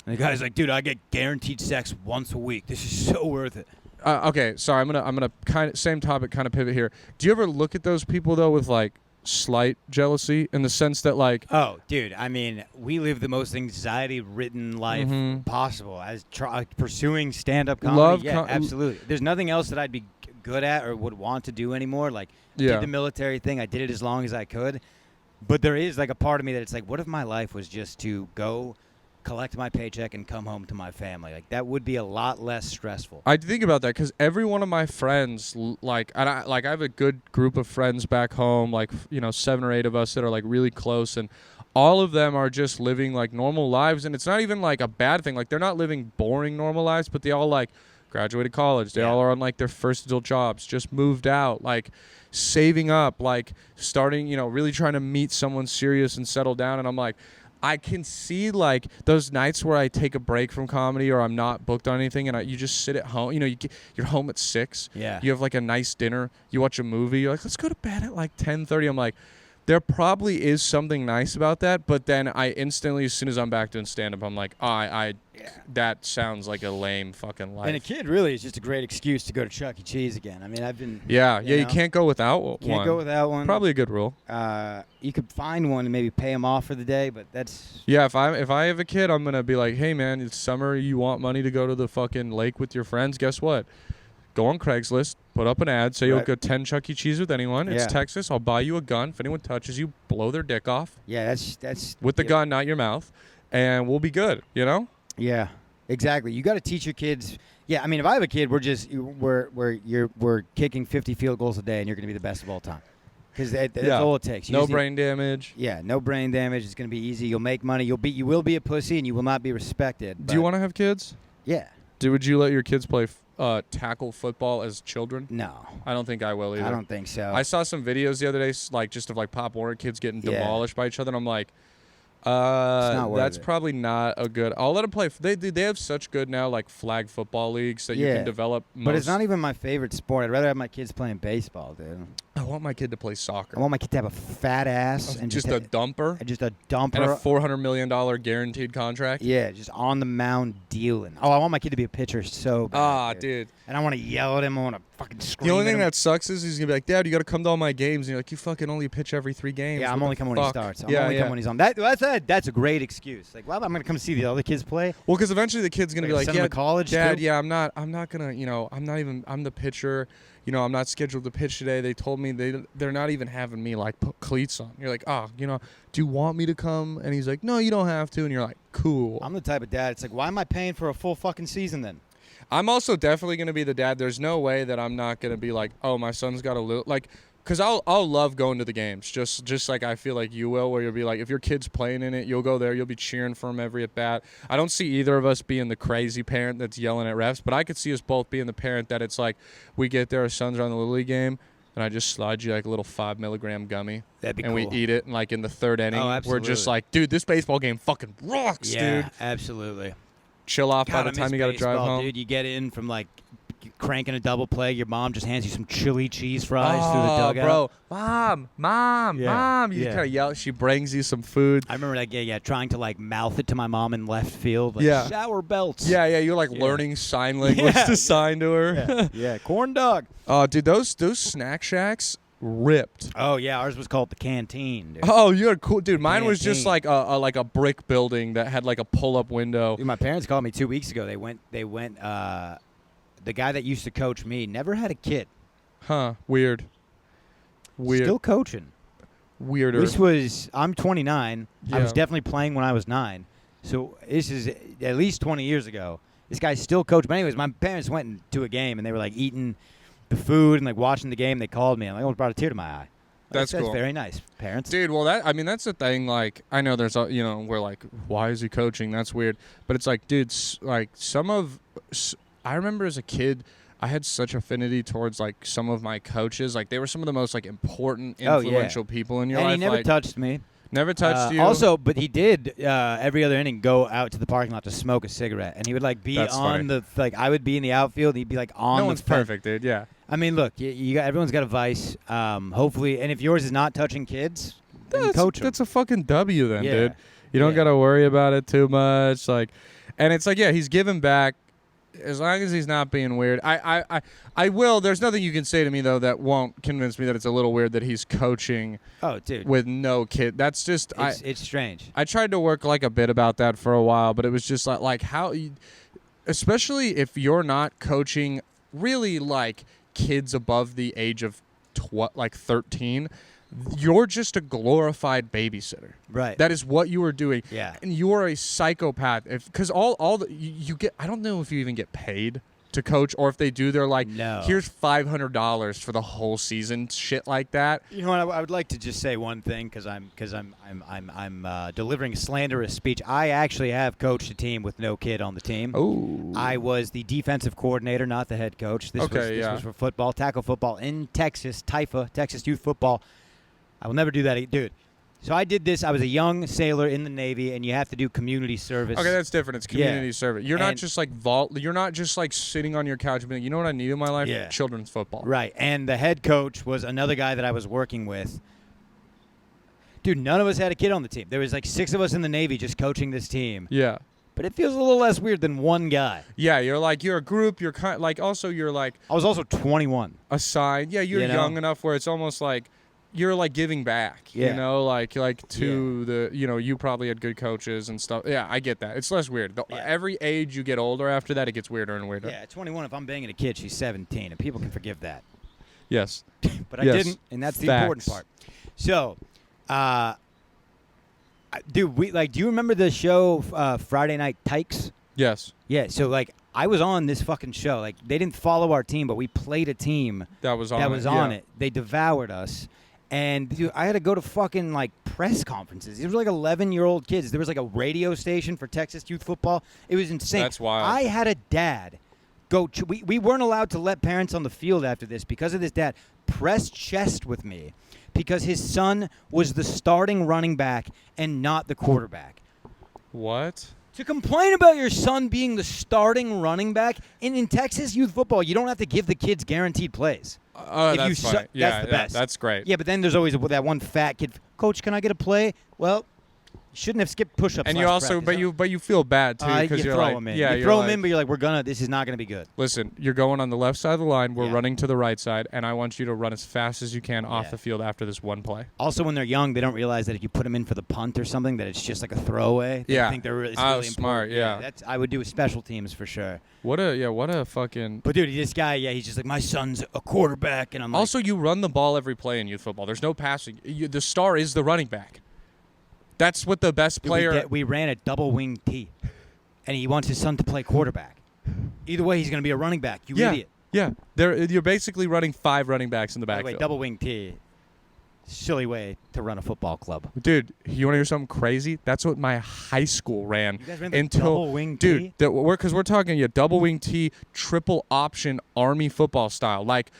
A: And the guy's like, dude, I get guaranteed sex once a week. This is so worth it.
B: okay, sorry, I'm gonna kind of same topic, kind of pivot here. Do you ever look at those people though with like slight jealousy in the sense that like,
A: Oh, dude, I mean, we live the most anxiety-ridden life possible as pursuing stand-up comedy.
B: Love
A: yeah, absolutely. There's nothing else that I'd be good at or would want to do anymore. Like, did the military thing. I did it as long as I could. But there is like a part of me that it's like, what if my life was just to go collect my paycheck and come home to my family? Like, that would be a lot less stressful.
B: I think about that because every one of my friends, I have a good group of friends back home, like 7 or 8 of us that are like really close, and all of them are just living like normal lives, and it's not even like a bad thing. Like they're not living boring normal lives, but they all like graduated college. They all are on like their first adult jobs, just moved out, like saving up, like starting, really trying to meet someone serious and settle down. And I'm like, I can see like those nights where I take a break from comedy or I'm not booked on anything and you just sit at home. You're home at 6.
A: Yeah.
B: You have like a nice dinner. You watch a movie. You're like, let's go to bed at like 10:30. I'm like, there probably is something nice about that. But then I instantly, as soon as I'm back doing stand-up, I'm like, that sounds like a lame fucking life.
A: And a kid really is just a great excuse to go to Chuck E. Cheese again. I mean, I've been...
B: You can't go without one.
A: Can't go without one.
B: Probably a good rule.
A: You could find one and maybe pay him off for the day, but that's...
B: Yeah, if I have a kid, I'm going to be like, hey, man, it's summer. You want money to go to the fucking lake with your friends? Guess what? Go on Craigslist, put up an ad, say you'll go 10 Chuck E. Cheese with anyone. It's Texas. I'll buy you a gun. If anyone touches you, blow their dick off.
A: Yeah, that's...
B: With the gun, not your mouth. And we'll be good,
A: Yeah, exactly. You got to teach your kids... Yeah, I mean, if I have a kid, we're kicking 50 field goals a day, and you're going to be the best of all time. Because that's all it takes.
B: No brain damage.
A: Yeah, no brain damage. It's going to be easy. You'll make money. You will be a pussy, and you will not be respected.
B: Do you want to have kids?
A: Yeah.
B: Would you let your kids play tackle football as children?
A: No.
B: I don't think I will either.
A: I don't think so.
B: I saw some videos the other day, like just of like Pop Warner kids getting demolished by each other, and I'm like, that's probably not a good. I'll let them play. They have such good now like flag football leagues that you can develop.
A: But it's not even my favorite sport. I'd rather have my kids playing baseball, dude.
B: I want my kid to play soccer.
A: I want my kid to have a fat ass and
B: just a dumper.
A: And just a dumper.
B: And a $400 million guaranteed contract.
A: Yeah, just on the mound dealing. Oh, I want my kid to be a pitcher so bad.
B: Dude.
A: And I want to yell at him. I want to fucking scream.
B: The only thing
A: at him.
B: that sucks is he's gonna be like, Dad, you got to come to all my games. And you're like, you fucking only pitch every 3 games.
A: Yeah, I'm only coming when he starts. I'm
B: only
A: coming when he's on. That's a great excuse. Like, well, I'm gonna come see the other kids play.
B: Well, because eventually the kid's gonna be like,
A: send him to college,
B: Dad,
A: too?
B: yeah, I'm not gonna, I'm the pitcher. I'm not scheduled to pitch today. They told me they're not even having me like put cleats on. You're like, do you want me to come? And he's like, no, you don't have to. And you're like, cool.
A: I'm the type of dad. It's like, why am I paying for a full fucking season then?
B: I'm also definitely gonna be the dad. There's no way that I'm not gonna be like, oh, my son's got a little like. because I'll love going to the games, just like I feel like you will, where you'll be like, if your kid's playing in it, you'll go there, you'll be cheering for him every at bat. I don't see either of us being the crazy parent that's yelling at refs, but I could see us both being the parent that it's like, we get there, our sons are on the Little League game, and I just slide you like a little 5 milligram gummy.
A: That'd be
B: and
A: cool.
B: we eat it, and like in the third inning, we're just
A: absolutely.
B: like, dude, this baseball game fucking rocks,
A: Yeah,
B: dude.
A: absolutely.
B: Chill off by
A: God,
B: the
A: I
B: time
A: miss
B: you got to drive
A: baseball,
B: home.
A: dude. You get in from like cranking a double play. Your mom just hands you some chili cheese fries through the dugout.
B: Bro, mom,
A: Yeah,
B: you
A: yeah.
B: kind of yell. She brings you some food.
A: I remember like trying to like mouth it to my mom in left field. Like,
B: Yeah.
A: sour belts.
B: Yeah, you're like
A: Yeah.
B: learning sign language
A: Yeah,
B: to sign to her.
A: yeah, yeah. Corn dog.
B: Oh, dude, those snack shacks ripped.
A: Oh yeah, ours was called the canteen, dude.
B: Oh, you're cool, dude. Mine was just
A: Canteen.
B: like a brick building that had like a pull-up window.
A: Dude, my parents called me 2 weeks ago. They went. The guy that used to coach me never had a kid.
B: Huh? Weird.
A: Still coaching.
B: Weirder.
A: This was. I'm 29. I was
B: Yeah.
A: definitely playing when I was 9. So this is at least 20 years ago. This guy's still coaching. But anyways, my parents went to a game and they were like eating the food and like watching the game. They called me. I'm like, almost brought a tear to my eye.
B: That's cool.
A: very nice, parents.
B: Dude, well, that's the thing. Like, I know there's, we're like, why is he coaching? That's weird. But it's like, dude, I remember as a kid, I had such affinity towards like some of my coaches. Like, they were some of the most like important,
A: Oh, yeah.
B: influential people in your
A: And
B: life.
A: he never
B: like,
A: touched me.
B: never touched you.
A: Also, but he did every other inning go out to the parking lot to smoke a cigarette, and he would like be
B: That's
A: on
B: funny.
A: I would be in the outfield, and he'd be like on
B: no
A: the
B: one's
A: fence.
B: perfect, dude. Yeah.
A: I mean, look, you got everyone's got a vice. Hopefully, and if yours is not touching kids, then coach 'em.
B: That's a fucking W then,
A: Yeah.
B: dude. You don't
A: Yeah.
B: got to worry about it too much. Like, and it's like, yeah, he's giving back as long as he's not being weird. I will. There's nothing you can say to me though that won't convince me that it's a little weird that he's coaching
A: Oh, dude,
B: with no kid. That's just
A: it's strange.
B: I tried to work like a bit about that for a while, but it was just like how, especially if you're not coaching really like kids above the age of 13, you're just a glorified babysitter.
A: Right.
B: That is what you are doing.
A: Yeah.
B: And you are a psychopath. Because all the you get, I don't know if you even get paid to coach, or if they do, they're like,
A: No.
B: here's $500 for the whole season, shit like that.
A: You know what? I would like to just say one thing because I'm delivering slanderous speech. I actually have coached a team with no kid on the team.
B: Oh.
A: I was the defensive coordinator, not the head coach. This was for football, tackle football in Texas, TIFA, Texas Youth Football. I will never do that, dude. So I did this. I was a young sailor in the Navy, and you have to do community service.
B: Okay, that's different. It's community
A: Yeah.
B: service. You're not
A: And-
B: just like You're not just like sitting on your couch and being like, you know what I need in my life?
A: Yeah.
B: Children's football.
A: Right, and the head coach was another guy that I was working with. Dude, none of us had a kid on the team. There was like 6 of us in the Navy just coaching this team.
B: Yeah.
A: But it feels a little less weird than one guy.
B: Yeah, you're a group. You're kind like also you're like
A: I was also 21.
B: assigned. Yeah, you're
A: You know?
B: young enough where it's almost like you're like giving back.
A: Yeah.
B: You know, like to the you probably had good coaches and stuff. Yeah, I get that. It's less weird.
A: Yeah.
B: Every age you get older after that, it gets weirder and weirder.
A: Yeah, at 21, if I'm banging a kid, she's 17, and people can forgive that.
B: Yes.
A: But
B: Yes.
A: I didn't, and that's the
B: Facts.
A: important part. So, dude, do you remember the show Friday Night Tykes?
B: Yes.
A: Yeah, so like I was on this fucking show. Like they didn't follow our team, but we played a team
B: That was on.
A: that was on
B: yeah.
A: it. They devoured us. And dude, I had to go to fucking like press conferences. These were like 11-year-old kids. There was like a radio station for Texas Youth Football. It was insane.
B: That's wild.
A: I had a dad go. We weren't allowed to let parents on the field after this because of this dad press chest with me because his son was the starting running back and not the quarterback.
B: What?
A: To complain about your son being the starting running back in Texas Youth Football, you don't have to give the kids guaranteed plays.
B: Oh,
A: If you
B: that's
A: su-
B: funny. Yeah,
A: that's the
B: yeah,
A: best.
B: that's great.
A: Yeah, but then there's always that one fat kid. Coach, can I get a play? Well, you shouldn't have skipped push-ups.
B: And you
A: last
B: also,
A: practice.
B: but you feel bad too
A: You
B: because you're
A: throw
B: like,
A: him in.
B: yeah,
A: you
B: you're
A: throw
B: like,
A: him in, but you're like, this is not going to be good.
B: Listen, you're going on the left side of the line. We're
A: Yeah.
B: running to the right side, and I want you to run as fast as you can off
A: Yeah.
B: the field after this one play.
A: Also, when they're young, they don't realize that if you put them in for the punt or something, that it's just like a throwaway. They
B: Yeah.
A: think it's
B: Oh,
A: really
B: smart,
A: important.
B: yeah.
A: I would do with special teams for sure.
B: What a fucking.
A: But dude, this guy, he's just like, my son's a quarterback, and I'm like,
B: Also, you run the ball every play in youth football. There's no passing. The star is the running back. That's what the best
A: dude,
B: player.
A: we ran a double wing T, and he wants his son to play quarterback. Either way, he's going to be a running back. You
B: Yeah.
A: idiot.
B: Yeah, you're basically running 5 running backs in the
A: By the
B: backfield.
A: way, double wing T, silly way to run a football club.
B: Dude, you want to hear something crazy? That's what my high school ran.
A: You guys ran the double wing T?
B: Dude, we're talking double wing T, triple option Army football style, like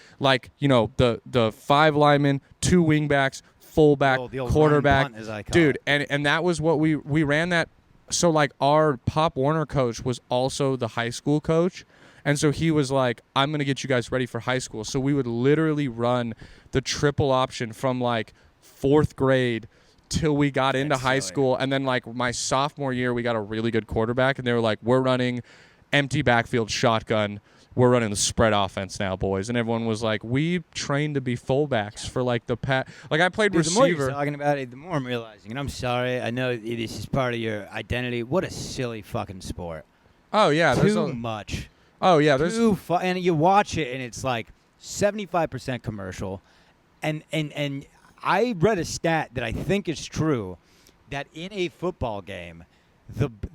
B: the 5 linemen, 2 wing backs, fullback,
A: the old
B: quarterback,
A: run punt, as I call
B: dude,
A: it.
B: and that was what we ran that. So like our Pop Warner coach was also the high school coach. And so he was like, I'm going to get you guys ready for high school. So we would literally run the triple option from like 4th grade till we got into high school. And then like my sophomore year, we got a really good quarterback. And they were like, we're running empty backfield shotgun. We're running the spread offense now, boys. And everyone was like, we trained to be fullbacks for like the Like I played receiver.
A: The more you're talking about it, the more I'm realizing. And I'm sorry. I know this is part of your identity. What a silly fucking sport.
B: Oh, yeah.
A: Too much.
B: Oh, yeah.
A: And you watch it, and it's like 75% commercial. And I read a stat that I think is true, that in a football game,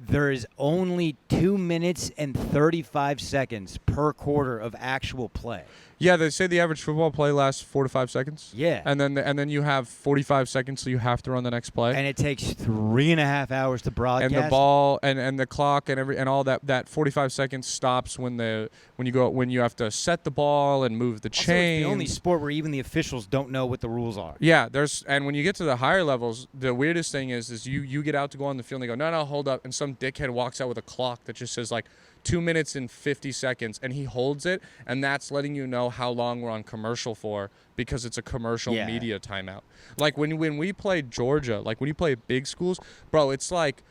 A: there is only 2 minutes and 35 seconds per quarter of actual play.
B: Yeah, they say the average football play lasts 4 to 5 seconds.
A: Yeah.
B: And then you have 45 seconds, so you have to run the next play.
A: And it takes 3.5 hours to broadcast.
B: And the ball and the clock and all that 45 seconds stops when you have to set the ball and move the chain.
A: It's the only sport where even the officials don't know what the rules are.
B: Yeah, and when you get to the higher levels, the weirdest thing is you get out to go on the field and they go, no, hold up, and some dickhead walks out with a clock that just says like 2 minutes and 50 seconds, and he holds it, and that's letting you know how long we're on commercial for, because it's a commercial media timeout. Like when we played Georgia, like when you play big schools, bro, it's like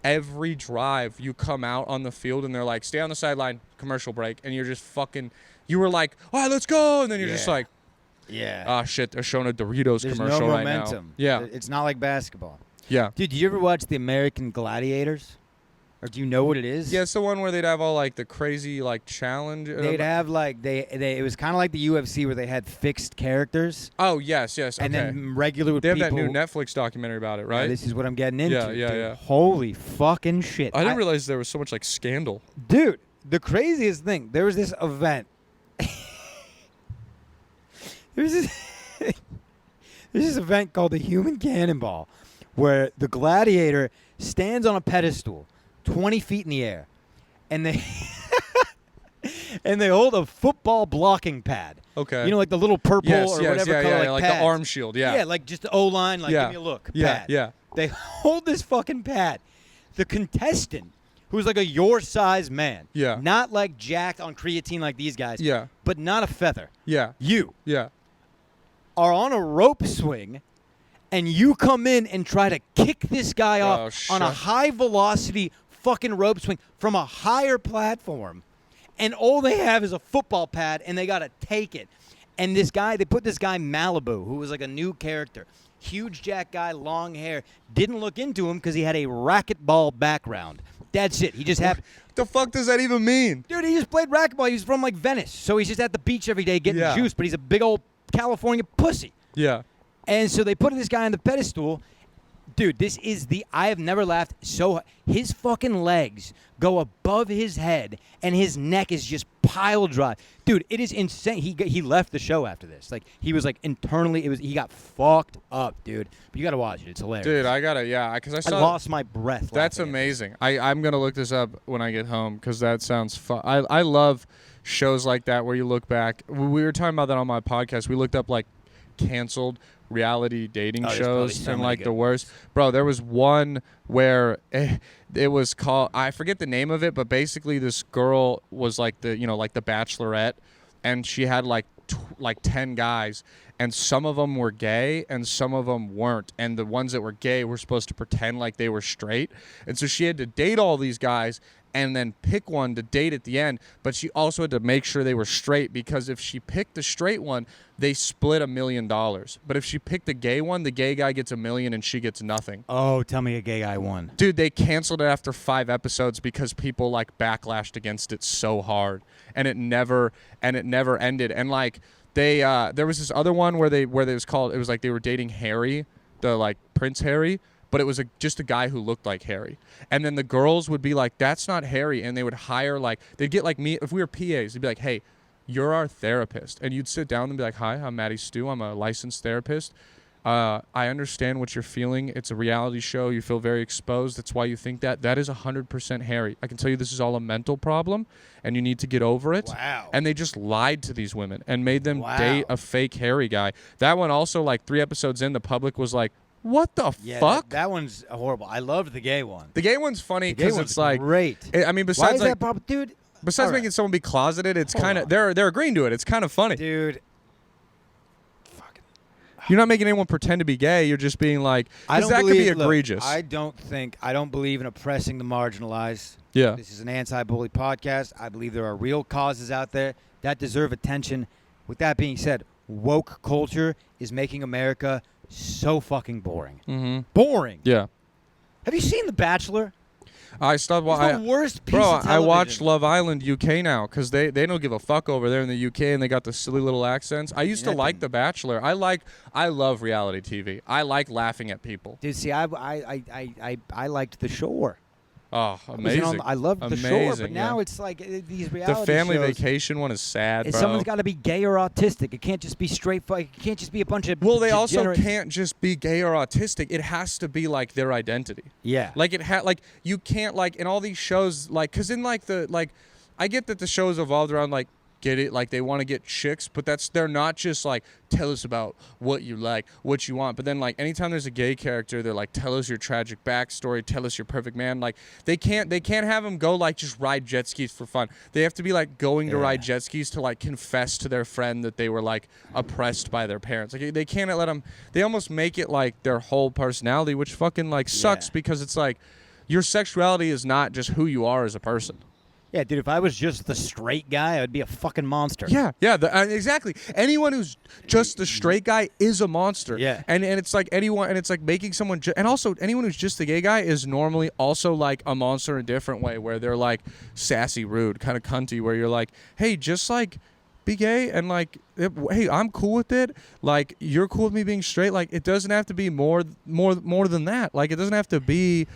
B: every drive you come out on the field and they're like, stay on the sideline, commercial break, and you're just fucking, you were like, all right, let's go, and then you're just like, shit, they're showing a Doritos
A: There's
B: commercial
A: no
B: right now.
A: momentum.
B: Yeah.
A: It's not like basketball.
B: Yeah.
A: Dude, did you ever watch the American Gladiators? Or do you know what it is?
B: Yeah, it's the one where they'd have all like the crazy like challenge.
A: They'd have like it was kind of like the UFC where they had fixed characters.
B: Oh yes,
A: and then regular
B: they have
A: people.
B: that new Netflix documentary about it, right?
A: Yeah, this is what I'm getting into.
B: Yeah.
A: Dude. Holy fucking shit!
B: I didn't realize there was so much like scandal.
A: Dude, the craziest thing, there was this event. There's this event called the Human Cannonball, where the gladiator stands on a pedestal 20 feet in the air, and they and they hold a football blocking pad.
B: Okay.
A: You know, like the little purple or whatever color,
B: like
A: pads.
B: the arm shield, yeah.
A: Yeah, like just the O-line, like give me a look, pad.
B: Yeah.
A: They hold this fucking pad. The contestant, who's like a your size man, not like jacked on creatine like these guys, but not a feather. You are on a rope swing, and you come in and try to kick this guy off on a high-velocity fucking rope swing from a higher platform, and all they have is a football pad, and they got to take it. And this guy, they put this guy Malibu, who was like a new character, huge jack guy, long hair, didn't look into him because he had a racquetball background. That's it. He just happened.
B: The fuck does that even mean?
A: Dude, he just played racquetball. He was from like Venice, so he's just at the beach every day getting juice, but he's a big old California pussy.
B: Yeah.
A: And so they put this guy on the pedestal. Dude, I have never laughed so hard. His fucking legs go above his head, and his neck is just pile drive. Dude, it is insane. He left the show after this. Like, he was like internally, he got fucked up, dude. But you got to watch it. It's hilarious.
B: Dude, I got to, because I
A: lost my breath.
B: That's amazing. I'm going to look this up when I get home because that sounds fun. I love shows like that where you look back. We were talking about that on my podcast. We looked up, like, canceled reality dating shows and like the worst. Bro, there was one where it was called, I forget the name of it, but basically this girl was like the Bachelorette, and she had like 10 guys, and some of them were gay and some of them weren't, and the ones that were gay were supposed to pretend like they were straight, and so she had to date all these guys and then pick one to date at the end, but she also had to make sure they were straight, because if she picked the straight one, they split $1 million. But if she picked the gay one, the gay guy gets $1 million and she gets nothing.
A: Oh, tell me a gay guy won.
B: Dude, they canceled it after 5 episodes because people like backlashed against it so hard, and it never ended. And like there was this other one where it was like they were dating Harry, the like Prince Harry, but it was just a guy who looked like Harry. And then the girls would be like, that's not Harry. And they would hire, they'd get like me, if we were PAs, they'd be like, hey, you're our therapist. And you'd sit down and be like, hi, I'm Matty Stu. I'm a licensed therapist. I understand what you're feeling. It's a reality show. You feel very exposed. That's why you think that. That is 100% Harry. I can tell you this is all a mental problem, and you need to get over it.
A: Wow.
B: And they just lied to these women and made them
A: Wow.
B: date a fake Harry guy. That one also, like 3 episodes in, the public was like, what the fuck?
A: That one's horrible. I loved the gay one.
B: The gay one's funny
A: The gay
B: because
A: one's
B: it's like,
A: great.
B: I mean,
A: Why
B: besides
A: is
B: like,
A: that problem, dude?
B: besides
A: All right.
B: making someone be closeted, it's
A: Hold
B: kind of
A: on.
B: they're agreeing to it. It's kind of funny.
A: Dude.
B: You're not making anyone pretend to be gay. You're just being like, because that could be egregious.
A: I don't believe in oppressing the marginalized.
B: Yeah.
A: This is an anti-bully podcast. I believe there are real causes out there that deserve attention. With that being said, woke culture is making America so fucking boring.
B: Mm-hmm.
A: Boring.
B: Yeah.
A: Have you seen The Bachelor?
B: I stopped.
A: It's the worst piece
B: Bro,
A: of television.
B: I watch Love Island UK now because they don't give a fuck over there in the UK, and they got the silly little accents. I used to like The Bachelor. I love reality TV. I like laughing at people.
A: Dude, see, I liked The Shore.
B: Oh, amazing!
A: I loved The Shore, but now it's like these reality
B: The Family
A: shows,
B: Vacation one is sad, bro.
A: Someone's got to be gay or autistic. It can't just be straight. It can't just be a bunch of.
B: Well, they also
A: degenerates.
B: can't just be gay or autistic. It has to be like their identity.
A: Yeah.
B: Like you can't like in all these shows like because in like I get that the shows evolved around like get it like they want to get chicks, but they're not just like tell us about what you like, what you want. But then like anytime there's a gay character, they're like tell us your tragic backstory, tell us your perfect man. Like they can't have them go like just ride jet skis for fun. They have to be like going to ride jet skis to like confess to their friend that they were like oppressed by their parents. Like they can't let them. They almost make it like their whole personality, which fucking like sucks because it's like your sexuality is not just who you are as a person.
A: Yeah, dude, if I was just the straight guy, I'd be a fucking monster.
B: Yeah, exactly. Anyone who's just the straight guy is a monster.
A: Yeah.
B: And it's like anyone, and it's like making someone, and also anyone who's just the gay guy is normally also like a monster in a different way, where they're like sassy, rude, kind of cunty, where you're like, hey, just like be gay and like, hey, I'm cool with it. Like you're cool with me being straight. Like it doesn't have to be more than that. Like it doesn't have to be.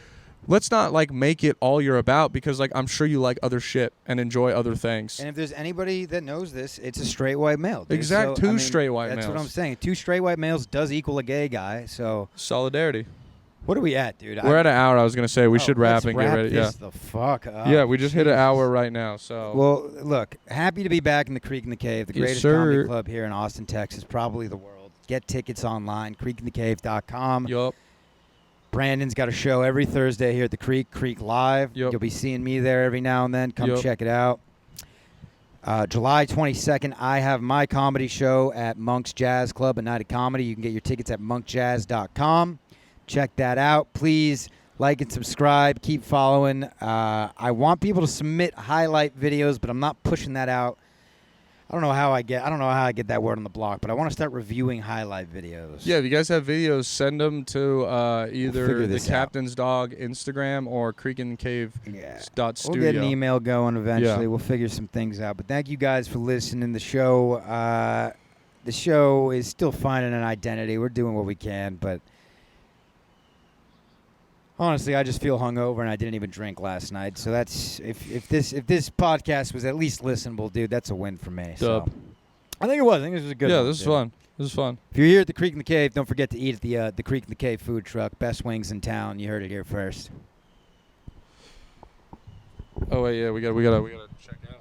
B: Let's not like make it all you're about because like I'm sure you like other shit and enjoy other things.
A: And if there's anybody that knows this, it's a straight white male. Dude.
B: Exact.
A: So,
B: Two straight white males.
A: That's what I'm saying. 2 straight white males does equal a gay guy. So
B: Solidarity.
A: what are we at, dude?
B: We're at an hour. I was gonna say we should wrap and get ready.
A: This the fuck up.
B: Yeah, we just hit an
A: Jesus.
B: hour right now. So
A: Well, look, happy to be back in the Creek in the Cave, the
B: Yes,
A: greatest
B: sir.
A: comedy club here in Austin, Texas, probably the world. Get tickets online, creekinthecave.com.
B: yup.
A: Brandon's got a show every Thursday here at the Creek Live.
B: Yep.
A: You'll be seeing me there every now and then. Come
B: Yep.
A: check it out. July 22nd, I have my comedy show at Monk's Jazz Club, a night of comedy. You can get your tickets at monkjazz.com. Check that out. Please like and subscribe. Keep following. I want people to submit highlight videos, but I'm not pushing that out. I don't know how I get that word on the block, but I want to start reviewing highlight videos.
B: Yeah, if you guys have videos, send them to
A: figure
B: either the
A: this out.
B: Captain's Dog Instagram or creekandcave.studio.
A: We'll get an email going eventually.
B: Yeah.
A: We'll figure some things out. But thank you guys for listening. The show is still finding an identity. We're doing what we can, but honestly, I just feel hungover and I didn't even drink last night. So that's if this podcast was at least listenable, dude, that's a win for me. So
B: Dub.
A: I think it was. I think this was a good
B: Yeah,
A: one,
B: this is
A: dude.
B: fun. This is fun.
A: If you're here at the Creek in the Cave, don't forget to eat at the Creek in the Cave food truck. Best wings in town. You heard it here first.
B: Oh wait, yeah, we gotta check out.